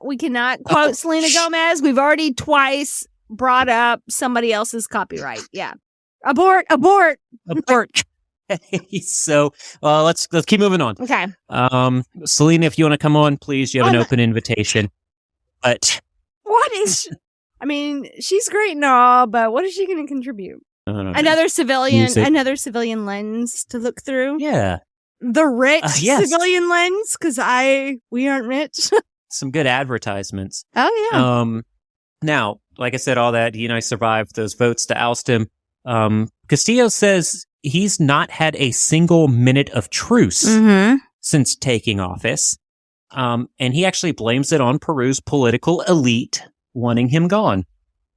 [SPEAKER 3] quote Selena Gomez. We've already twice brought up somebody else's copyright. Yeah, abort.
[SPEAKER 2] So let's keep moving on.
[SPEAKER 3] Okay.
[SPEAKER 2] Selena, if you want to come on, please. You have an open invitation. But
[SPEAKER 3] what is? I mean, she's great and all, but what is she going to contribute? Another civilian lens to look through.
[SPEAKER 2] Yeah.
[SPEAKER 3] The rich civilian lens, because we aren't rich.
[SPEAKER 2] Some good advertisements.
[SPEAKER 3] Oh yeah.
[SPEAKER 2] Now, like I said, all that he survived those votes to oust him. Castillo says he's not had a single minute of truce since taking office, and he actually blames it on Peru's political elite wanting him gone.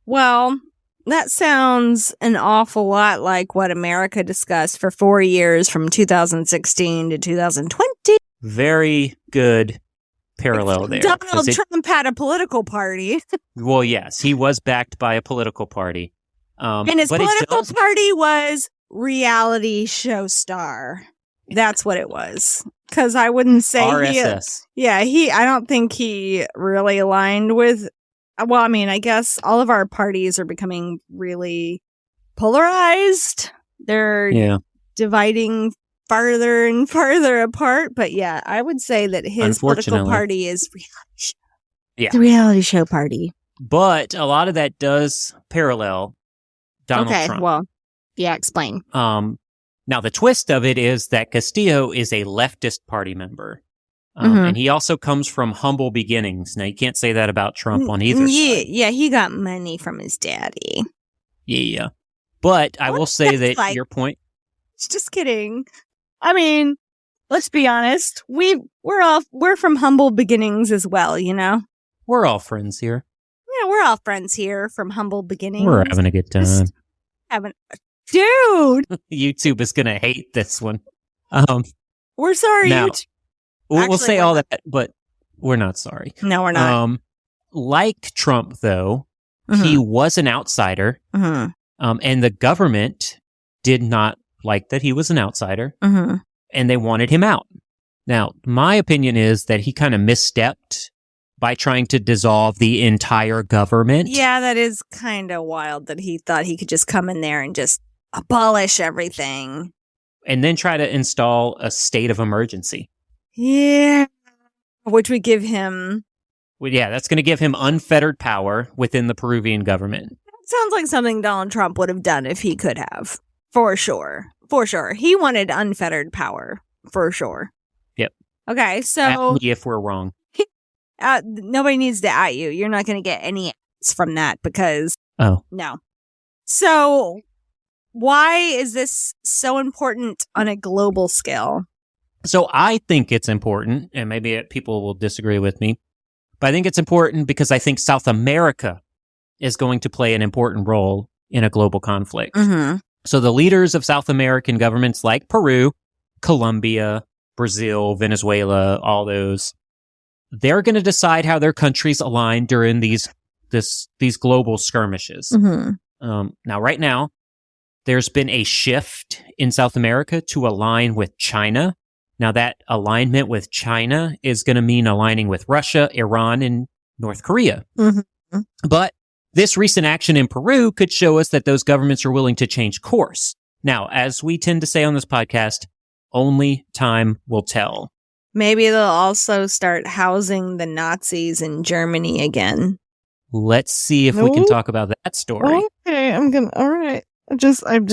[SPEAKER 3] Well, that sounds an awful lot like what America discussed for 4 years from 2016 to 2020.
[SPEAKER 2] Very good parallel there.
[SPEAKER 3] Donald Trump had a political party.
[SPEAKER 2] Well, yes, he was backed by a political party.
[SPEAKER 3] And his political party was reality show star. That's what it was. Because I wouldn't say
[SPEAKER 2] RSS.
[SPEAKER 3] I don't think he really aligned with. Well, I mean, I guess all of our parties are becoming really polarized. They're dividing farther and farther apart. But yeah, I would say that his political party is reality show.
[SPEAKER 2] Yeah.
[SPEAKER 3] The reality show party.
[SPEAKER 2] But a lot of that does parallel Donald Trump.
[SPEAKER 3] Okay, well, yeah, explain.
[SPEAKER 2] Now, the twist of it is that Castillo is a leftist party member. And he also comes from humble beginnings. Now, you can't say that about Trump on either side.
[SPEAKER 3] Yeah, he got money from his daddy.
[SPEAKER 2] Yeah. But I will say that your point...
[SPEAKER 3] Just kidding. I mean, let's be honest. We're from humble beginnings as well,
[SPEAKER 2] We're all friends here.
[SPEAKER 3] Yeah, we're all friends here from humble beginnings.
[SPEAKER 2] We're having a good time.
[SPEAKER 3] Dude!
[SPEAKER 2] YouTube is going to hate this one.
[SPEAKER 3] We're sorry, YouTube.
[SPEAKER 2] We'll say all that, but we're not sorry.
[SPEAKER 3] No, we're not.
[SPEAKER 2] Like Trump, though, he was an outsider, and the government did not like that he was an outsider, and they wanted him out. Now, my opinion is that he kind of misstepped by trying to dissolve the entire government.
[SPEAKER 3] Yeah, that is kind of wild that he thought he could just come in there and just abolish everything.
[SPEAKER 2] And then try to install a state of emergency.
[SPEAKER 3] Yeah. Which would give him...
[SPEAKER 2] Well, yeah, that's going to give him unfettered power within the Peruvian government.
[SPEAKER 3] Sounds like something Donald Trump would have done if he could have. For sure. For sure. He wanted unfettered power. For sure.
[SPEAKER 2] Yep.
[SPEAKER 3] Okay, so...
[SPEAKER 2] At me if we're wrong.
[SPEAKER 3] Nobody needs to at you. You're not going to get any ads from that because...
[SPEAKER 2] Oh.
[SPEAKER 3] No. So, why is this so important on a global scale?
[SPEAKER 2] So I think it's important, and maybe people will disagree with me, but I think it's important because I think South America is going to play an important role in a global conflict.
[SPEAKER 3] Mm-hmm.
[SPEAKER 2] So the leaders of South American governments like Peru, Colombia, Brazil, Venezuela, all those, they're going to decide how their countries align during these global skirmishes.
[SPEAKER 3] Mm-hmm.
[SPEAKER 2] Now, right now, there's been a shift in South America to align with China. Now, that alignment with China is going to mean aligning with Russia, Iran, and North Korea.
[SPEAKER 3] Mm-hmm.
[SPEAKER 2] But this recent action in Peru could show us that those governments are willing to change course. Now, as we tend to say on this podcast, only time will tell.
[SPEAKER 3] Maybe they'll also start housing the Nazis in Germany again.
[SPEAKER 2] Let's see if we can talk about that story.
[SPEAKER 3] Okay, all right. I'm just I'm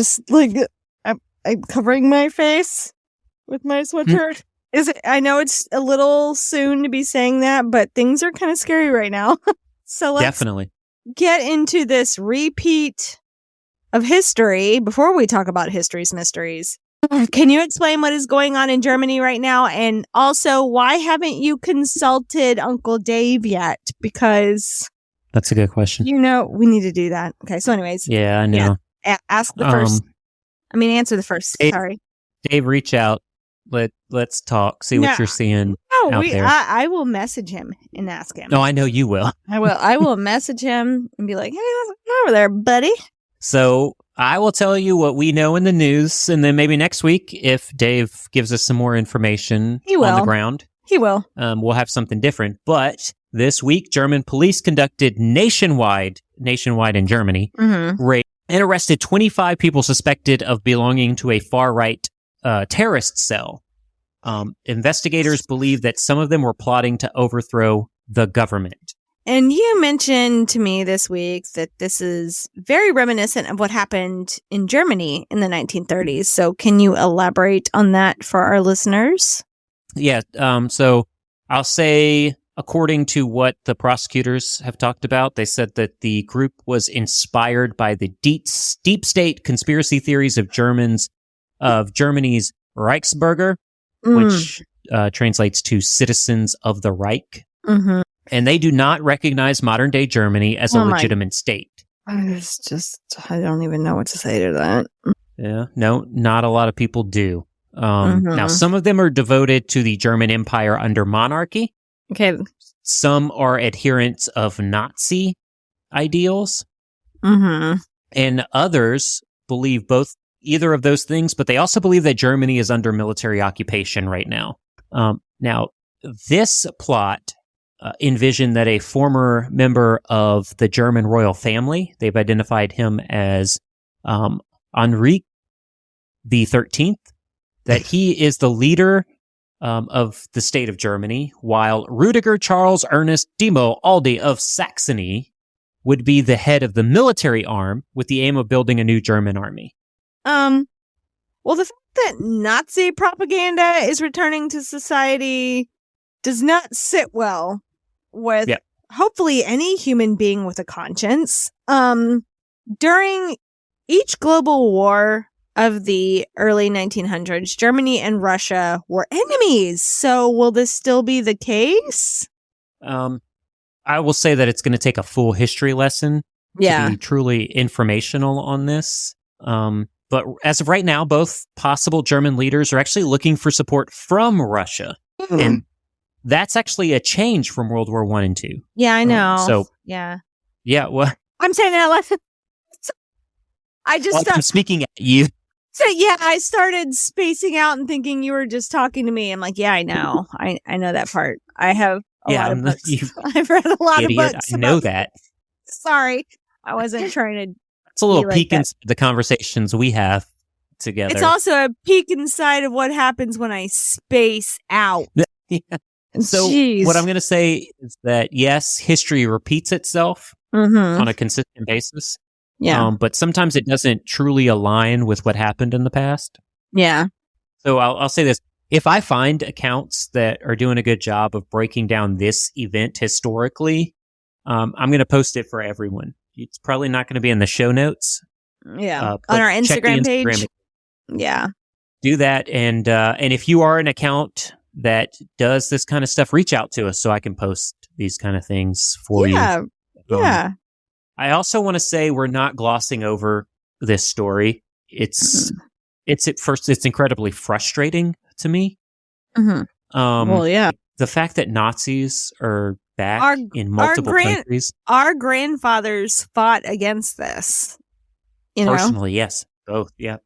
[SPEAKER 3] covering my face with my sweatshirt. I know it's a little soon to be saying that, but things are kind of scary right now. So let's
[SPEAKER 2] definitely
[SPEAKER 3] get into this repeat of history before we talk about history's mysteries. Can you explain what is going on in Germany right now? And also, why haven't you consulted Uncle Dave yet? Because...
[SPEAKER 2] That's a good question.
[SPEAKER 3] We need to do that. Okay, so anyways.
[SPEAKER 2] Yeah, I know.
[SPEAKER 3] Yeah. Ask the first. Answer the first.
[SPEAKER 2] Dave,
[SPEAKER 3] Sorry.
[SPEAKER 2] Dave, reach out. Let's talk. See what you're seeing out there.
[SPEAKER 3] I will message him and ask him.
[SPEAKER 2] No, I know you will.
[SPEAKER 3] I will message him and be like, hey, what's over there, buddy?
[SPEAKER 2] So I will tell you what we know in the news, and then maybe next week, if Dave gives us some more information on the ground,
[SPEAKER 3] he will.
[SPEAKER 2] We'll have something different. But this week, German police conducted nationwide in Germany, raid and arrested 25 people suspected of belonging to a far-right terrorist cell. Investigators believe that some of them were plotting to overthrow the government.
[SPEAKER 3] And you mentioned to me this week that this is very reminiscent of what happened in Germany in the 1930s. So can you elaborate on that for our listeners?
[SPEAKER 2] Yeah. So I'll say, according to what the prosecutors have talked about, they said that the group was inspired by the deep state conspiracy theories of Germany's Reichsbürger, which translates to citizens of the Reich.
[SPEAKER 3] Mm-hmm.
[SPEAKER 2] And they do not recognize modern day Germany as a legitimate state.
[SPEAKER 3] I don't even know what to say to that.
[SPEAKER 2] Yeah, no, not a lot of people do. Now, some of them are devoted to the German Empire under monarchy.
[SPEAKER 3] Okay.
[SPEAKER 2] Some are adherents of Nazi ideals.
[SPEAKER 3] Mm-hmm.
[SPEAKER 2] And others believe either of those things, but they also believe that Germany is under military occupation right now. Now, this plot envisioned that a former member of the German royal family, they've identified him as Henrik the 13th, that he is the leader of the state of Germany, while Rudiger Charles Ernest Demo Aldi of Saxony would be the head of the military arm with the aim of building a new German army.
[SPEAKER 3] Well, the fact that Nazi propaganda is returning to society does not sit well with hopefully any human being with a conscience. During each global war of the early 1900s, Germany and Russia were enemies. So will this still be the case?
[SPEAKER 2] I will say that it's going to take a full history lesson to be truly informational on this. But as of right now, both possible German leaders are actually looking for support from Russia. And that's actually a change from World War I and II.
[SPEAKER 3] Yeah, I know.
[SPEAKER 2] Yeah, well,
[SPEAKER 3] I'm saying that lesson.
[SPEAKER 2] I'm speaking at you.
[SPEAKER 3] So I started spacing out and thinking you were just talking to me. I'm like, yeah, I know. I know that part. I have a lot of books. I've read a lot
[SPEAKER 2] idiot,
[SPEAKER 3] of books.
[SPEAKER 2] I know that.
[SPEAKER 3] Sorry, I wasn't trying to.
[SPEAKER 2] It's a little
[SPEAKER 3] like
[SPEAKER 2] peek
[SPEAKER 3] that.
[SPEAKER 2] into the conversations we have together.
[SPEAKER 3] It's also a peek inside of what happens when I space out.
[SPEAKER 2] Yeah. So
[SPEAKER 3] Jeez.
[SPEAKER 2] what I'm going to say is that, yes, history repeats itself
[SPEAKER 3] Mm-hmm.
[SPEAKER 2] on a consistent basis.
[SPEAKER 3] Yeah.
[SPEAKER 2] But sometimes it doesn't truly align with what happened in the past.
[SPEAKER 3] Yeah.
[SPEAKER 2] So I'll say this. If I find accounts that are doing a good job of breaking down this event historically, I'm going to post it for everyone. It's probably not going to be in the show notes.
[SPEAKER 3] Yeah.
[SPEAKER 2] But
[SPEAKER 3] On our
[SPEAKER 2] check the
[SPEAKER 3] Instagram page.
[SPEAKER 2] Instagram.
[SPEAKER 3] Yeah.
[SPEAKER 2] Do that. And if you are an account that does this kind of stuff, reach out to us so I can post these kind of things for you.
[SPEAKER 3] Yeah.
[SPEAKER 2] I also want to say we're not glossing over this story. It's at first, it's incredibly frustrating to me.
[SPEAKER 3] Mm-hmm. Well, yeah.
[SPEAKER 2] The fact that Nazis are back in multiple countries.
[SPEAKER 3] Our grandfathers fought against this. You know?
[SPEAKER 2] Personally, yes. Both, yeah.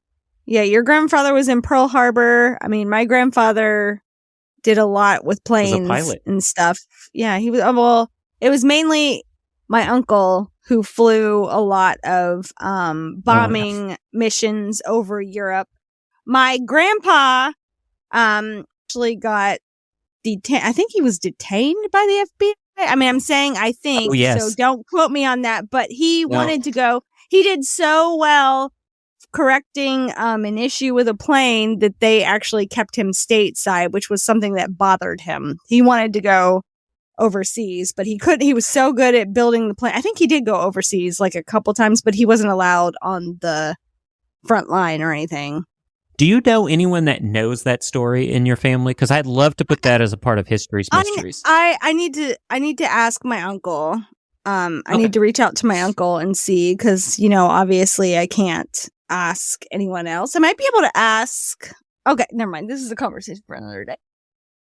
[SPEAKER 3] Yeah, your grandfather was in Pearl Harbor. I mean, my grandfather did a lot with planes and stuff. Yeah, he was. Well, it was mainly my uncle who flew a lot of bombing missions over Europe. My grandpa actually got detained. I think he was detained by the FBI. I mean, I'm saying I think.
[SPEAKER 2] Oh, yes.
[SPEAKER 3] So don't quote me on that. But he wanted to go. He did so well correcting an issue with a plane that they actually kept him stateside, which was something that bothered him. He wanted to go overseas, but he couldn't. He was so good at building the plane. I think he did go overseas like a couple times, but he wasn't allowed on the front line or anything.
[SPEAKER 2] Do you know anyone that knows that story in your family? Because I'd love to put that as a part of history's mysteries.
[SPEAKER 3] I need to ask my uncle. I need to reach out to my uncle and see, because, you know, obviously I can't ask anyone else. I might be able to ask. Okay, never mind. This is a conversation for another day.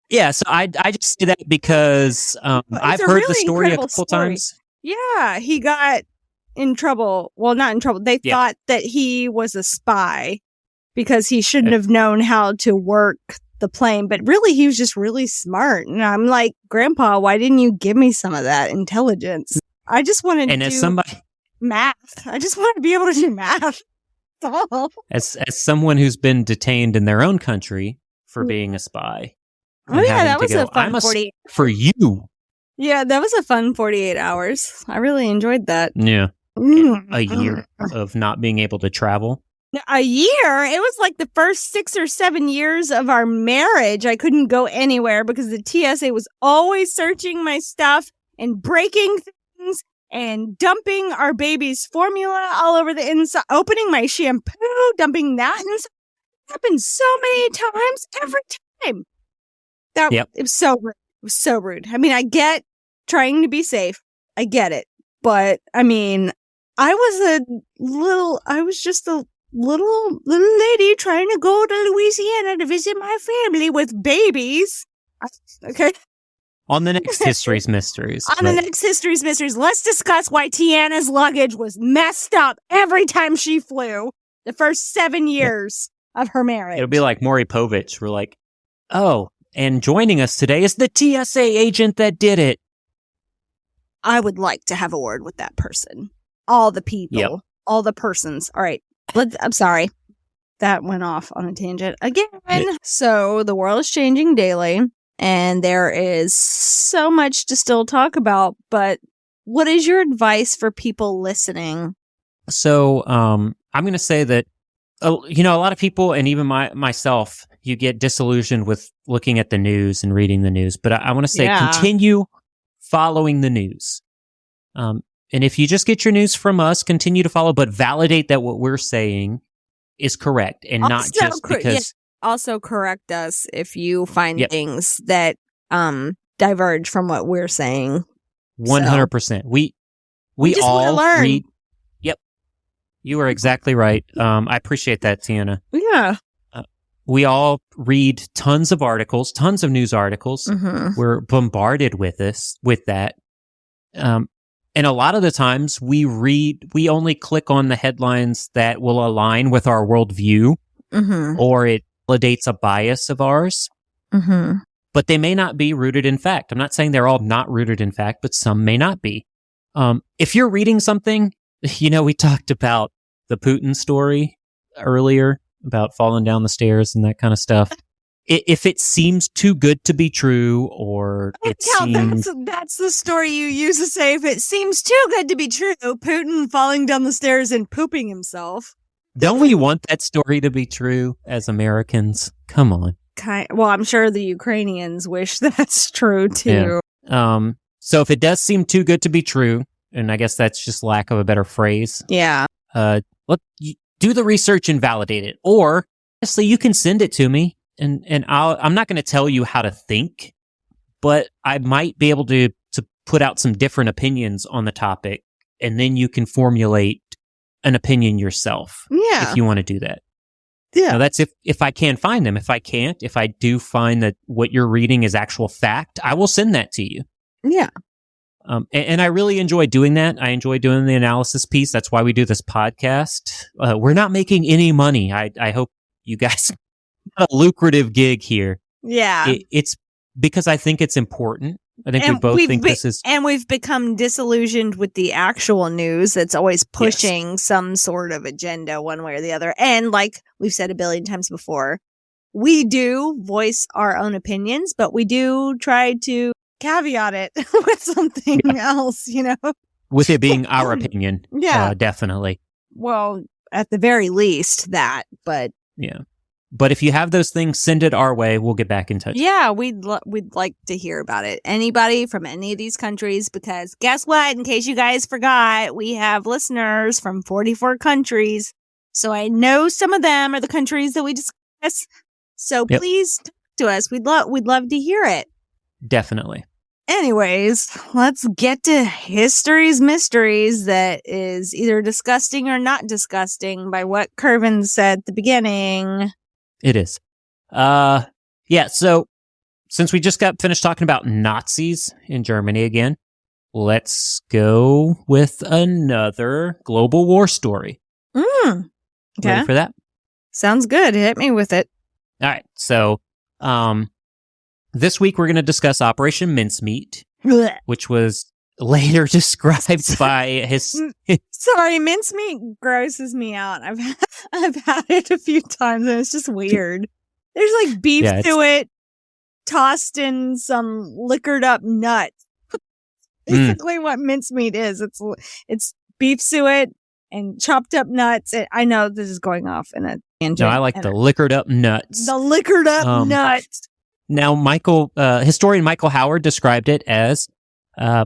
[SPEAKER 2] Yeah, so I just say that because I've heard the story a couple times.
[SPEAKER 3] Yeah, he got in trouble. Well, not in trouble. They thought that he was a spy because he shouldn't have known how to work the plane, but really he was just really smart. And I'm like, Grandpa, why didn't you give me some of that intelligence? I just wanted to do math. I just want to be able to do math.
[SPEAKER 2] As someone who's been detained in their own country for being a spy.
[SPEAKER 3] Oh yeah, that was a fun 48
[SPEAKER 2] for you.
[SPEAKER 3] Yeah, that was a fun 48 hours. I really enjoyed that.
[SPEAKER 2] Yeah. A year of not being able to travel.
[SPEAKER 3] A year? It was like the first 6 or 7 years of our marriage. I couldn't go anywhere because the TSA was always searching my stuff and breaking things and dumping our baby's formula all over the inside, opening my shampoo, dumping that inside. It happened so many times, every time. It was so rude. It was so rude. I mean, I get trying to be safe. I get it. But, I mean, I was just a little lady trying to go to Louisiana to visit my family with babies. Okay.
[SPEAKER 2] On the next History's Mysteries.
[SPEAKER 3] The next History's Mysteries, let's discuss why Tiana's luggage was messed up every time she flew the first 7 years of her marriage.
[SPEAKER 2] It'll be like Maury Povich. We're like, oh, and joining us today is the TSA agent that did it.
[SPEAKER 3] I would like to have a word with that person. All the people. All the persons. All right. I'm sorry. That went off on a tangent again. So the world is changing daily, and there is so much to still talk about. But what is your advice for people listening?
[SPEAKER 2] So I'm going to say that, a lot of people, and even myself, you get disillusioned with looking at the news and reading the news. But I want to say continue following the news. And if you just get your news from us, continue to follow, but validate that what we're saying is correct and not just because.
[SPEAKER 3] Also correct us if you find things that diverge from what we're saying.
[SPEAKER 2] 100%. We
[SPEAKER 3] just
[SPEAKER 2] all
[SPEAKER 3] learn.
[SPEAKER 2] read. Yep. You are exactly right. I appreciate that, Tiana.
[SPEAKER 3] Yeah.
[SPEAKER 2] We all read tons of articles, tons of news articles.
[SPEAKER 3] Mm-hmm.
[SPEAKER 2] We're bombarded with that. And a lot of the times we only click on the headlines that will align with our worldview, or it validates a bias of ours.
[SPEAKER 3] Mm-hmm.
[SPEAKER 2] but they may not be rooted in fact. I'm not saying they're all not rooted in fact, but some may not be. If you're reading something, we talked about the Putin story earlier about falling down the stairs and that kind of stuff. If it seems too good to be true, or
[SPEAKER 3] that's the story you use to say if it seems too good to be true, Putin falling down the stairs and pooping himself.
[SPEAKER 2] Don't we want that story to be true as Americans? Come on.
[SPEAKER 3] Well, I'm sure the Ukrainians wish that's true too.
[SPEAKER 2] Yeah. So if it does seem too good to be true, and I guess that's just lack of a better phrase.
[SPEAKER 3] Yeah.
[SPEAKER 2] Do the research and validate it. Or honestly, you can send it to me. And I'm not going to tell you how to think, but I might be able to put out some different opinions on the topic, and then you can formulate an opinion yourself.
[SPEAKER 3] Yeah.
[SPEAKER 2] If you want to do that.
[SPEAKER 3] Yeah.
[SPEAKER 2] Now, that's if I can find them. If I can't, if I do find that what you're reading is actual fact, I will send that to you.
[SPEAKER 3] Yeah.
[SPEAKER 2] And I really enjoy doing that. I enjoy doing the analysis piece. That's why we do this podcast. We're not making any money. I hope you guys a lucrative gig here.
[SPEAKER 3] Yeah.
[SPEAKER 2] It's because I think it's important. I think we both think this is...
[SPEAKER 3] And we've become disillusioned with the actual news that's always pushing some sort of agenda one way or the other. And like we've said a billion times before, we do voice our own opinions, but we do try to caveat it with something else,
[SPEAKER 2] With it being our opinion.
[SPEAKER 3] Yeah.
[SPEAKER 2] Definitely.
[SPEAKER 3] Well, at the very least that, but...
[SPEAKER 2] Yeah. But if you have those things, send it our way. We'll get back in touch.
[SPEAKER 3] Yeah, we'd like to hear about it. Anybody from any of these countries, because guess what? In case you guys forgot, we have listeners from 44 countries. So I know some of them are the countries that we discuss. So please talk to us. We'd love to hear it.
[SPEAKER 2] Definitely.
[SPEAKER 3] Anyways, let's get to history's mysteries that is either disgusting or not disgusting by what Kervin said at the beginning.
[SPEAKER 2] It is. So since we just got finished talking about Nazis in Germany again, let's go with another global war story.
[SPEAKER 3] Okay.
[SPEAKER 2] Ready for that?
[SPEAKER 3] Sounds good. Hit me with it.
[SPEAKER 2] All right. So, this week we're going to discuss Operation Mincemeat, which was later described by his...
[SPEAKER 3] Sorry, mincemeat grosses me out. I've had it a few times and it's just weird. There's like beef suet tossed in some liquored up nuts. Basically what mincemeat is. It's beef suet and chopped up nuts. I know this is going off in a tangent.
[SPEAKER 2] No, I like the liquored up nuts.
[SPEAKER 3] The liquored up nuts.
[SPEAKER 2] Now, historian Michael Howard described it as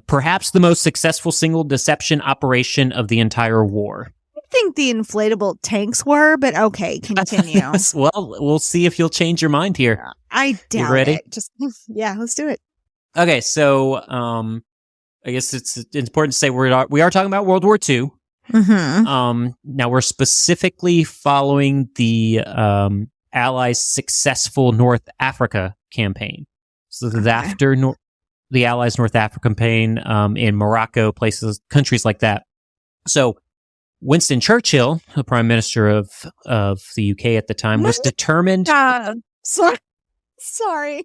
[SPEAKER 2] perhaps the most successful single deception operation of the entire war.
[SPEAKER 3] I think the inflatable tanks were, but okay, continue.
[SPEAKER 2] Well, we'll see if you'll change your mind here.
[SPEAKER 3] I doubt
[SPEAKER 2] you ready?
[SPEAKER 3] it. Let's do it.
[SPEAKER 2] Okay, so I guess it's important to say we are talking about World War II.
[SPEAKER 3] Mm-hmm.
[SPEAKER 2] Now we're specifically following the Allies' successful North Africa campaign. So this is after the Allies' North Africa campaign in Morocco, countries like that. So Winston Churchill, the Prime Minister of the UK at the time, was determined...
[SPEAKER 3] Sorry.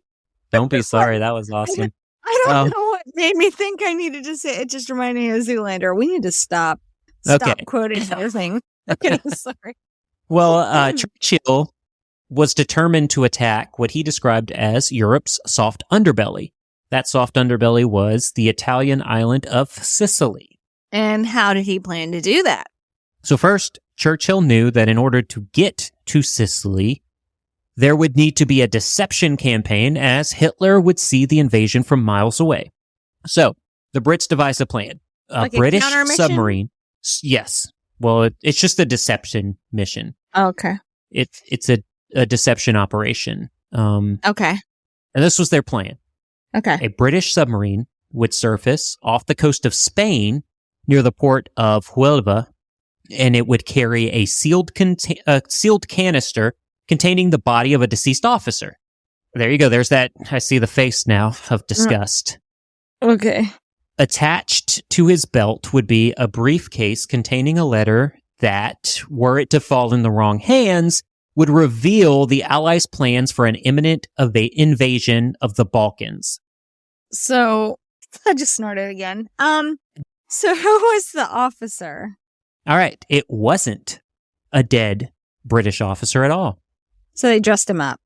[SPEAKER 2] Don't be sorry. That was awesome.
[SPEAKER 3] I don't know what made me think I needed to say it. Just reminded me of Zoolander. We need to stop quoting everything. Sorry.
[SPEAKER 2] Well, Churchill was determined to attack what he described as Europe's soft underbelly. That soft underbelly was the Italian island of Sicily.
[SPEAKER 3] And how did he plan to do that?
[SPEAKER 2] So first, Churchill knew that in order to get to Sicily, there would need to be a deception campaign, as Hitler would see the invasion from miles away. So the Brits devised a plan. A British submarine. Yes. Well, it's just a deception mission.
[SPEAKER 3] Okay.
[SPEAKER 2] It's a deception operation.
[SPEAKER 3] Okay.
[SPEAKER 2] And this was their plan.
[SPEAKER 3] Okay.
[SPEAKER 2] A British submarine would surface off the coast of Spain near the port of Huelva, and it would carry a sealed canister containing the body of a deceased officer. There you go. There's that. I see the face now of disgust.
[SPEAKER 3] Okay.
[SPEAKER 2] Attached to his belt would be a briefcase containing a letter that, were it to fall in the wrong hands, would reveal the Allies' plans for an imminent invasion of the Balkans.
[SPEAKER 3] So, I just snorted again. So who was the officer?
[SPEAKER 2] All right. It wasn't a dead British officer at all.
[SPEAKER 3] So they dressed him up.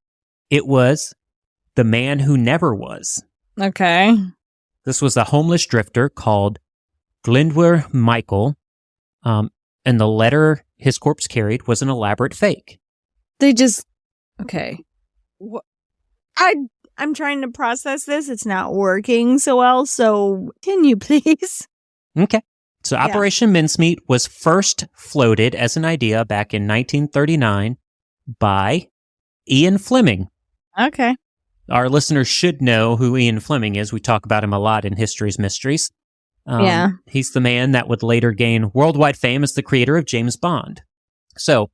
[SPEAKER 2] It was the man who never was.
[SPEAKER 3] Okay.
[SPEAKER 2] This was a homeless drifter called Glyndwr Michael, and the letter his corpse carried was an elaborate fake.
[SPEAKER 3] They just... Okay. I'm trying to process this. It's not working so well, so continue, please.
[SPEAKER 2] Okay. So Operation Mincemeat was first floated as an idea back in 1939 by Ian Fleming.
[SPEAKER 3] Okay.
[SPEAKER 2] Our listeners should know who Ian Fleming is. We talk about him a lot in History's Mysteries. He's the man that would later gain worldwide fame as the creator of James Bond. So,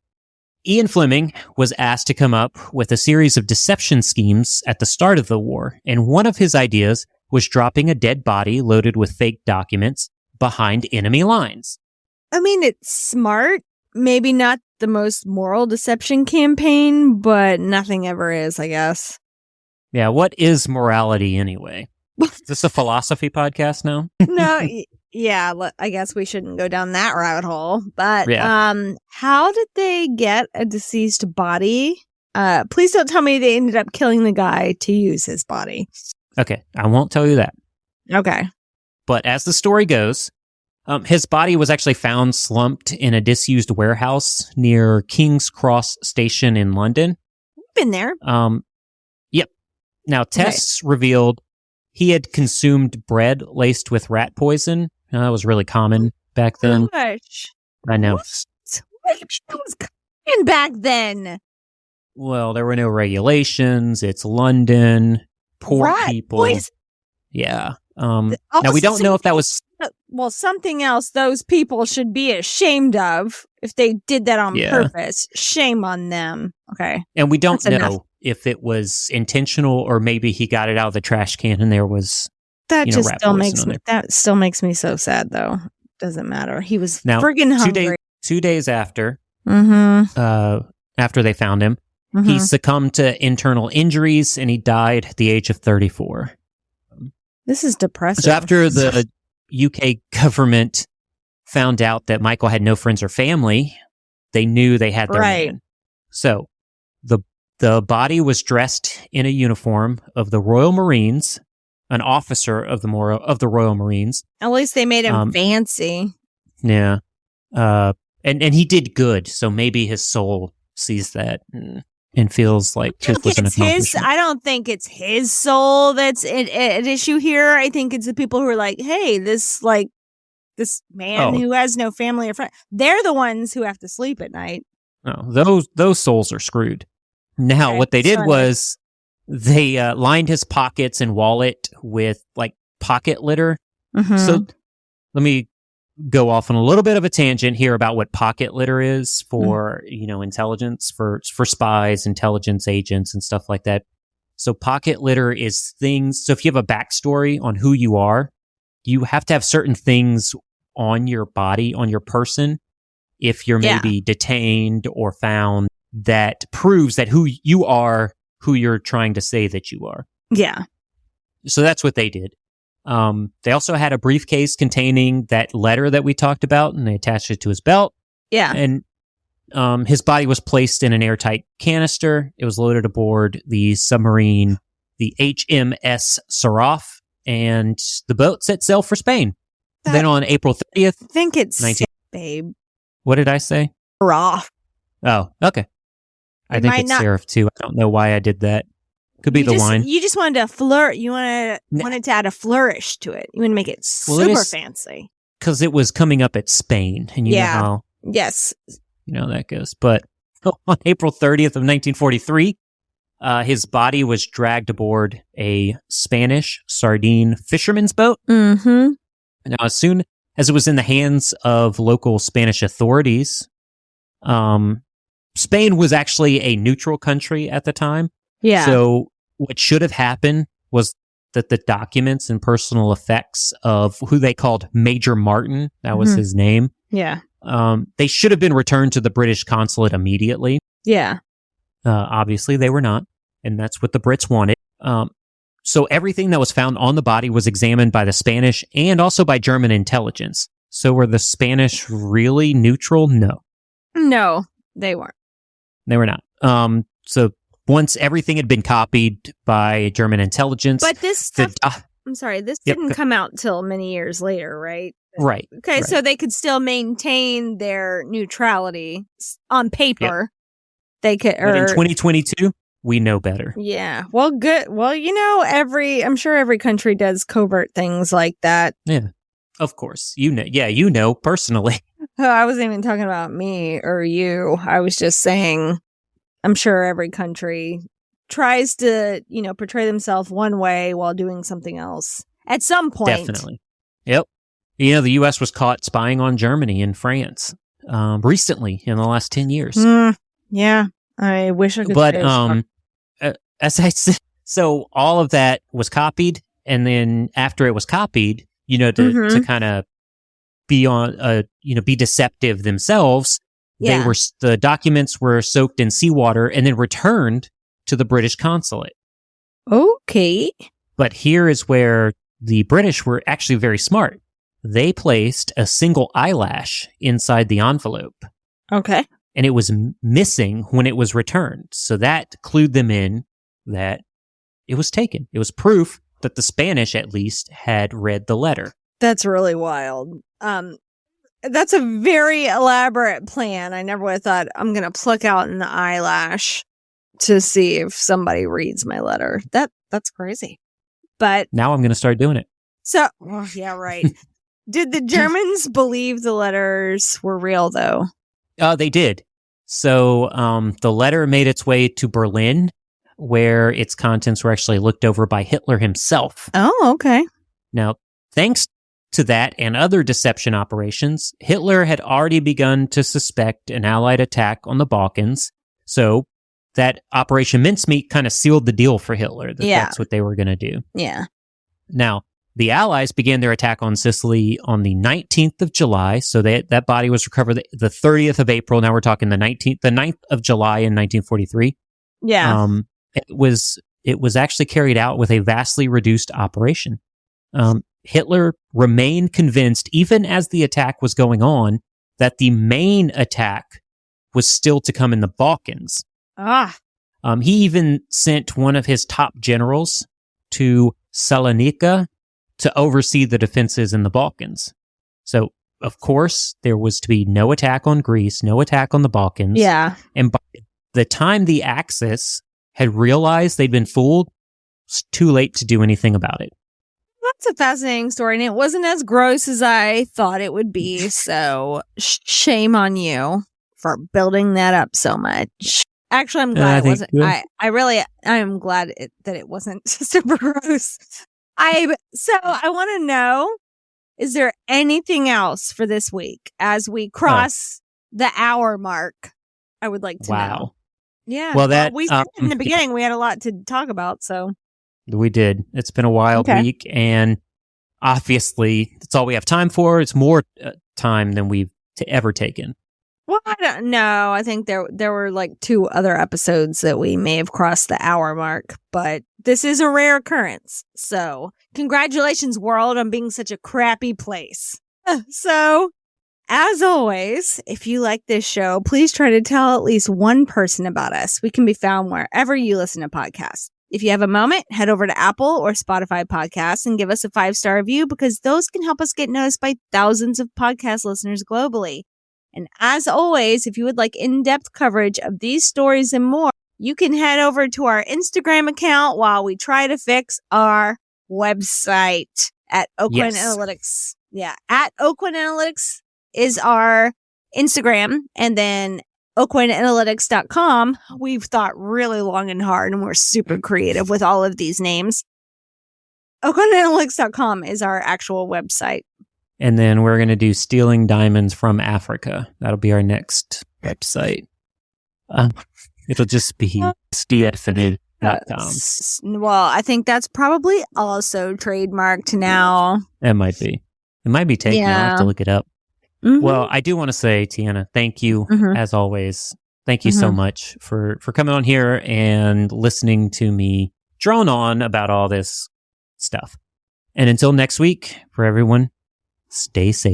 [SPEAKER 2] Ian Fleming was asked to come up with a series of deception schemes at the start of the war, and one of his ideas was dropping a dead body loaded with fake documents behind enemy lines.
[SPEAKER 3] I mean, it's smart. Maybe not the most moral deception campaign, but nothing ever is, I guess.
[SPEAKER 2] Yeah, what is morality anyway? Is this a philosophy podcast now?
[SPEAKER 3] No, I guess we shouldn't go down that rabbit hole. But how did they get a deceased body? Please don't tell me they ended up killing the guy to use his body.
[SPEAKER 2] Okay, I won't tell you that.
[SPEAKER 3] Okay.
[SPEAKER 2] But as the story goes, his body was actually found slumped in a disused warehouse near King's Cross Station in London.
[SPEAKER 3] Been there.
[SPEAKER 2] Yep. Now, tests revealed he had consumed bread laced with rat poison. That was really common back then.
[SPEAKER 3] Gosh.
[SPEAKER 2] I know.
[SPEAKER 3] What was common back then?
[SPEAKER 2] Well, there were no regulations. It's London. Poor
[SPEAKER 3] rat
[SPEAKER 2] people.
[SPEAKER 3] Poison.
[SPEAKER 2] Yeah. Now, we don't know if that was...
[SPEAKER 3] Well, something else those people should be ashamed of if they did that on purpose. Shame on them. Okay.
[SPEAKER 2] And we don't know
[SPEAKER 3] enough.
[SPEAKER 2] if it was intentional or maybe he got it out of the trash can and there was
[SPEAKER 3] that still makes me so sad though. Doesn't matter. He was friggin' hungry.
[SPEAKER 2] 2 days after,
[SPEAKER 3] Mm-hmm.
[SPEAKER 2] After they found him, he succumbed to internal injuries and he died at the age of 34.
[SPEAKER 3] This is depressing.
[SPEAKER 2] So after the UK government found out that Michael had no friends or family, they knew they had their man. So the body was dressed in a uniform of the Royal Marines, an officer of the Royal Marines.
[SPEAKER 3] At least they made him fancy.
[SPEAKER 2] Yeah. And he did good, so maybe his soul sees that and feels like it was an accomplishment.
[SPEAKER 3] I don't think it's his soul that's at issue here. I think it's the people who are like, hey, this man who has no family or friend, they're the ones who have to sleep at night.
[SPEAKER 2] No, those souls are screwed. Now, what they did was they lined his pockets and wallet with like pocket litter.
[SPEAKER 3] Mm-hmm.
[SPEAKER 2] So let me go off on a little bit of a tangent here about what pocket litter is for, intelligence, for spies, intelligence agents and stuff like that. So pocket litter is things. So if you have a backstory on who you are, you have to have certain things on your body, on your person. If you're maybe detained or found, that proves that who you are, who you're trying to say that you are.
[SPEAKER 3] Yeah.
[SPEAKER 2] So that's what they did. They also had a briefcase containing that letter that we talked about, and they attached it to his belt.
[SPEAKER 3] Yeah.
[SPEAKER 2] And his body was placed in an airtight canister. It was loaded aboard the submarine, the HMS Seraph, and the boat set sail for Spain. Then on April 30th...
[SPEAKER 3] I think it's babe.
[SPEAKER 2] What did I say?
[SPEAKER 3] Seraph.
[SPEAKER 2] Oh, okay. I think it's Seraph too. I don't know why I did that. Could be the wine.
[SPEAKER 3] You just wanted to flirt. You wanted to add a flourish to it. You want to make it super fancy.
[SPEAKER 2] Because it was coming up at Spain, and you know how that goes. But on April 30th of 1943, his body was dragged aboard a Spanish sardine fisherman's boat.
[SPEAKER 3] Mm-hmm.
[SPEAKER 2] Now, as soon as it was in the hands of local Spanish authorities, Spain was actually a neutral country at the time.
[SPEAKER 3] Yeah.
[SPEAKER 2] So what should have happened was that the documents and personal effects of who they called Major Martin, that was his name.
[SPEAKER 3] Yeah.
[SPEAKER 2] They should have been returned to the British consulate immediately.
[SPEAKER 3] Yeah.
[SPEAKER 2] Obviously, they were not, and that's what the Brits wanted. So everything that was found on the body was examined by the Spanish and also by German intelligence. So were the Spanish really neutral? No.
[SPEAKER 3] No, they weren't.
[SPEAKER 2] They were not. So once everything had been copied by German intelligence...
[SPEAKER 3] But this stuff... I'm sorry, this didn't come out till many years later, right?
[SPEAKER 2] Right.
[SPEAKER 3] Okay,
[SPEAKER 2] right.
[SPEAKER 3] so they could still maintain their neutrality on paper. Yep. They could...
[SPEAKER 2] But in 2022... we know better.
[SPEAKER 3] Yeah. Well, good. Well, I'm sure every country does covert things like that.
[SPEAKER 2] Yeah. Of course. You know personally.
[SPEAKER 3] Oh, I wasn't even talking about me or you. I was just saying, I'm sure every country tries to, portray themselves one way while doing something else at some point.
[SPEAKER 2] Definitely. Yep. The U.S. was caught spying on Germany and France recently in the last 10 years.
[SPEAKER 3] Yeah. I wish I could.
[SPEAKER 2] But as I said, so all of that was copied, and then after it was copied, to kind of be on, be deceptive themselves.
[SPEAKER 3] Yeah.
[SPEAKER 2] The documents were soaked in seawater and then returned to the British consulate.
[SPEAKER 3] Okay.
[SPEAKER 2] But here is where the British were actually very smart. They placed a single eyelash inside the envelope.
[SPEAKER 3] Okay.
[SPEAKER 2] And it was missing when it was returned. So that clued them in that it was taken. It was proof that the Spanish, at least, had read the letter.
[SPEAKER 3] That's really wild. That's a very elaborate plan. I never would have thought I'm going to pluck out an eyelash to see if somebody reads my letter. That's crazy. But
[SPEAKER 2] now I'm going to start doing it.
[SPEAKER 3] So, yeah, right. Did the Germans believe the letters were real, though?
[SPEAKER 2] They did. So the letter made its way to Berlin, where its contents were actually looked over by Hitler himself.
[SPEAKER 3] Oh, okay.
[SPEAKER 2] Now, thanks to that and other deception operations, Hitler had already begun to suspect an Allied attack on the Balkans. So that Operation Mincemeat kind of sealed the deal for Hitler. That's what they were going to do.
[SPEAKER 3] Yeah.
[SPEAKER 2] Now, the Allies began their attack on Sicily on the 19th of July. So that body was recovered the 30th of April. Now we're talking the 9th of July in 1943.
[SPEAKER 3] Yeah.
[SPEAKER 2] It was actually carried out with a vastly reduced operation. Hitler remained convinced, even as the attack was going on, that the main attack was still to come in the Balkans. He even sent one of his top generals to Salonika to oversee the defenses in the Balkans. So, of course, there was to be no attack on Greece, no attack on the Balkans.
[SPEAKER 3] Yeah.
[SPEAKER 2] And by the time the Axis had realized they'd been fooled, it's too late to do anything about it.
[SPEAKER 3] That's a fascinating story, and it wasn't as gross as I thought it would be, so shame on you for building that up so much. Actually, I'm glad it wasn't. I am glad that it wasn't super gross. I want to know, is there anything else for this week as we cross the hour mark? I would like to know. Yeah.
[SPEAKER 2] Well,
[SPEAKER 3] we said in the beginning we had a lot to talk about, so.
[SPEAKER 2] We did. It's been a wild week, and obviously, that's all we have time for. It's more time than we've ever taken.
[SPEAKER 3] Well, I don't know. I think there were like 2 other episodes that we may have crossed the hour mark, but this is a rare occurrence. So, congratulations, world, on being such a crappy place. So, as always, if you like this show, please try to tell at least one person about us. We can be found wherever you listen to podcasts. If you have a moment, head over to Apple or Spotify podcasts and give us a 5-star review, because those can help us get noticed by thousands of podcast listeners globally. And as always, if you would like in-depth coverage of these stories and more, you can head over to our Instagram account while we try to fix our website at Aucoin Analytics. Yeah, at Aucoin Analytics is our Instagram, and then AucoinAnalytics.com. We've thought really long and hard, and we're super creative with all of these names. AucoinAnalytics.com is our actual website.
[SPEAKER 2] And then we're going to do Stealing Diamonds from Africa. That'll be our next website. It'll just be stfnid.com.
[SPEAKER 3] Well, I think that's probably also trademarked now.
[SPEAKER 2] It might be. It might be taken. I'll have to look it up. Mm-hmm. Well, I do want to say, Tiana, thank you, as always. thank you so much for coming on here and listening to me drone on about all this stuff. And until next week, for everyone, stay safe.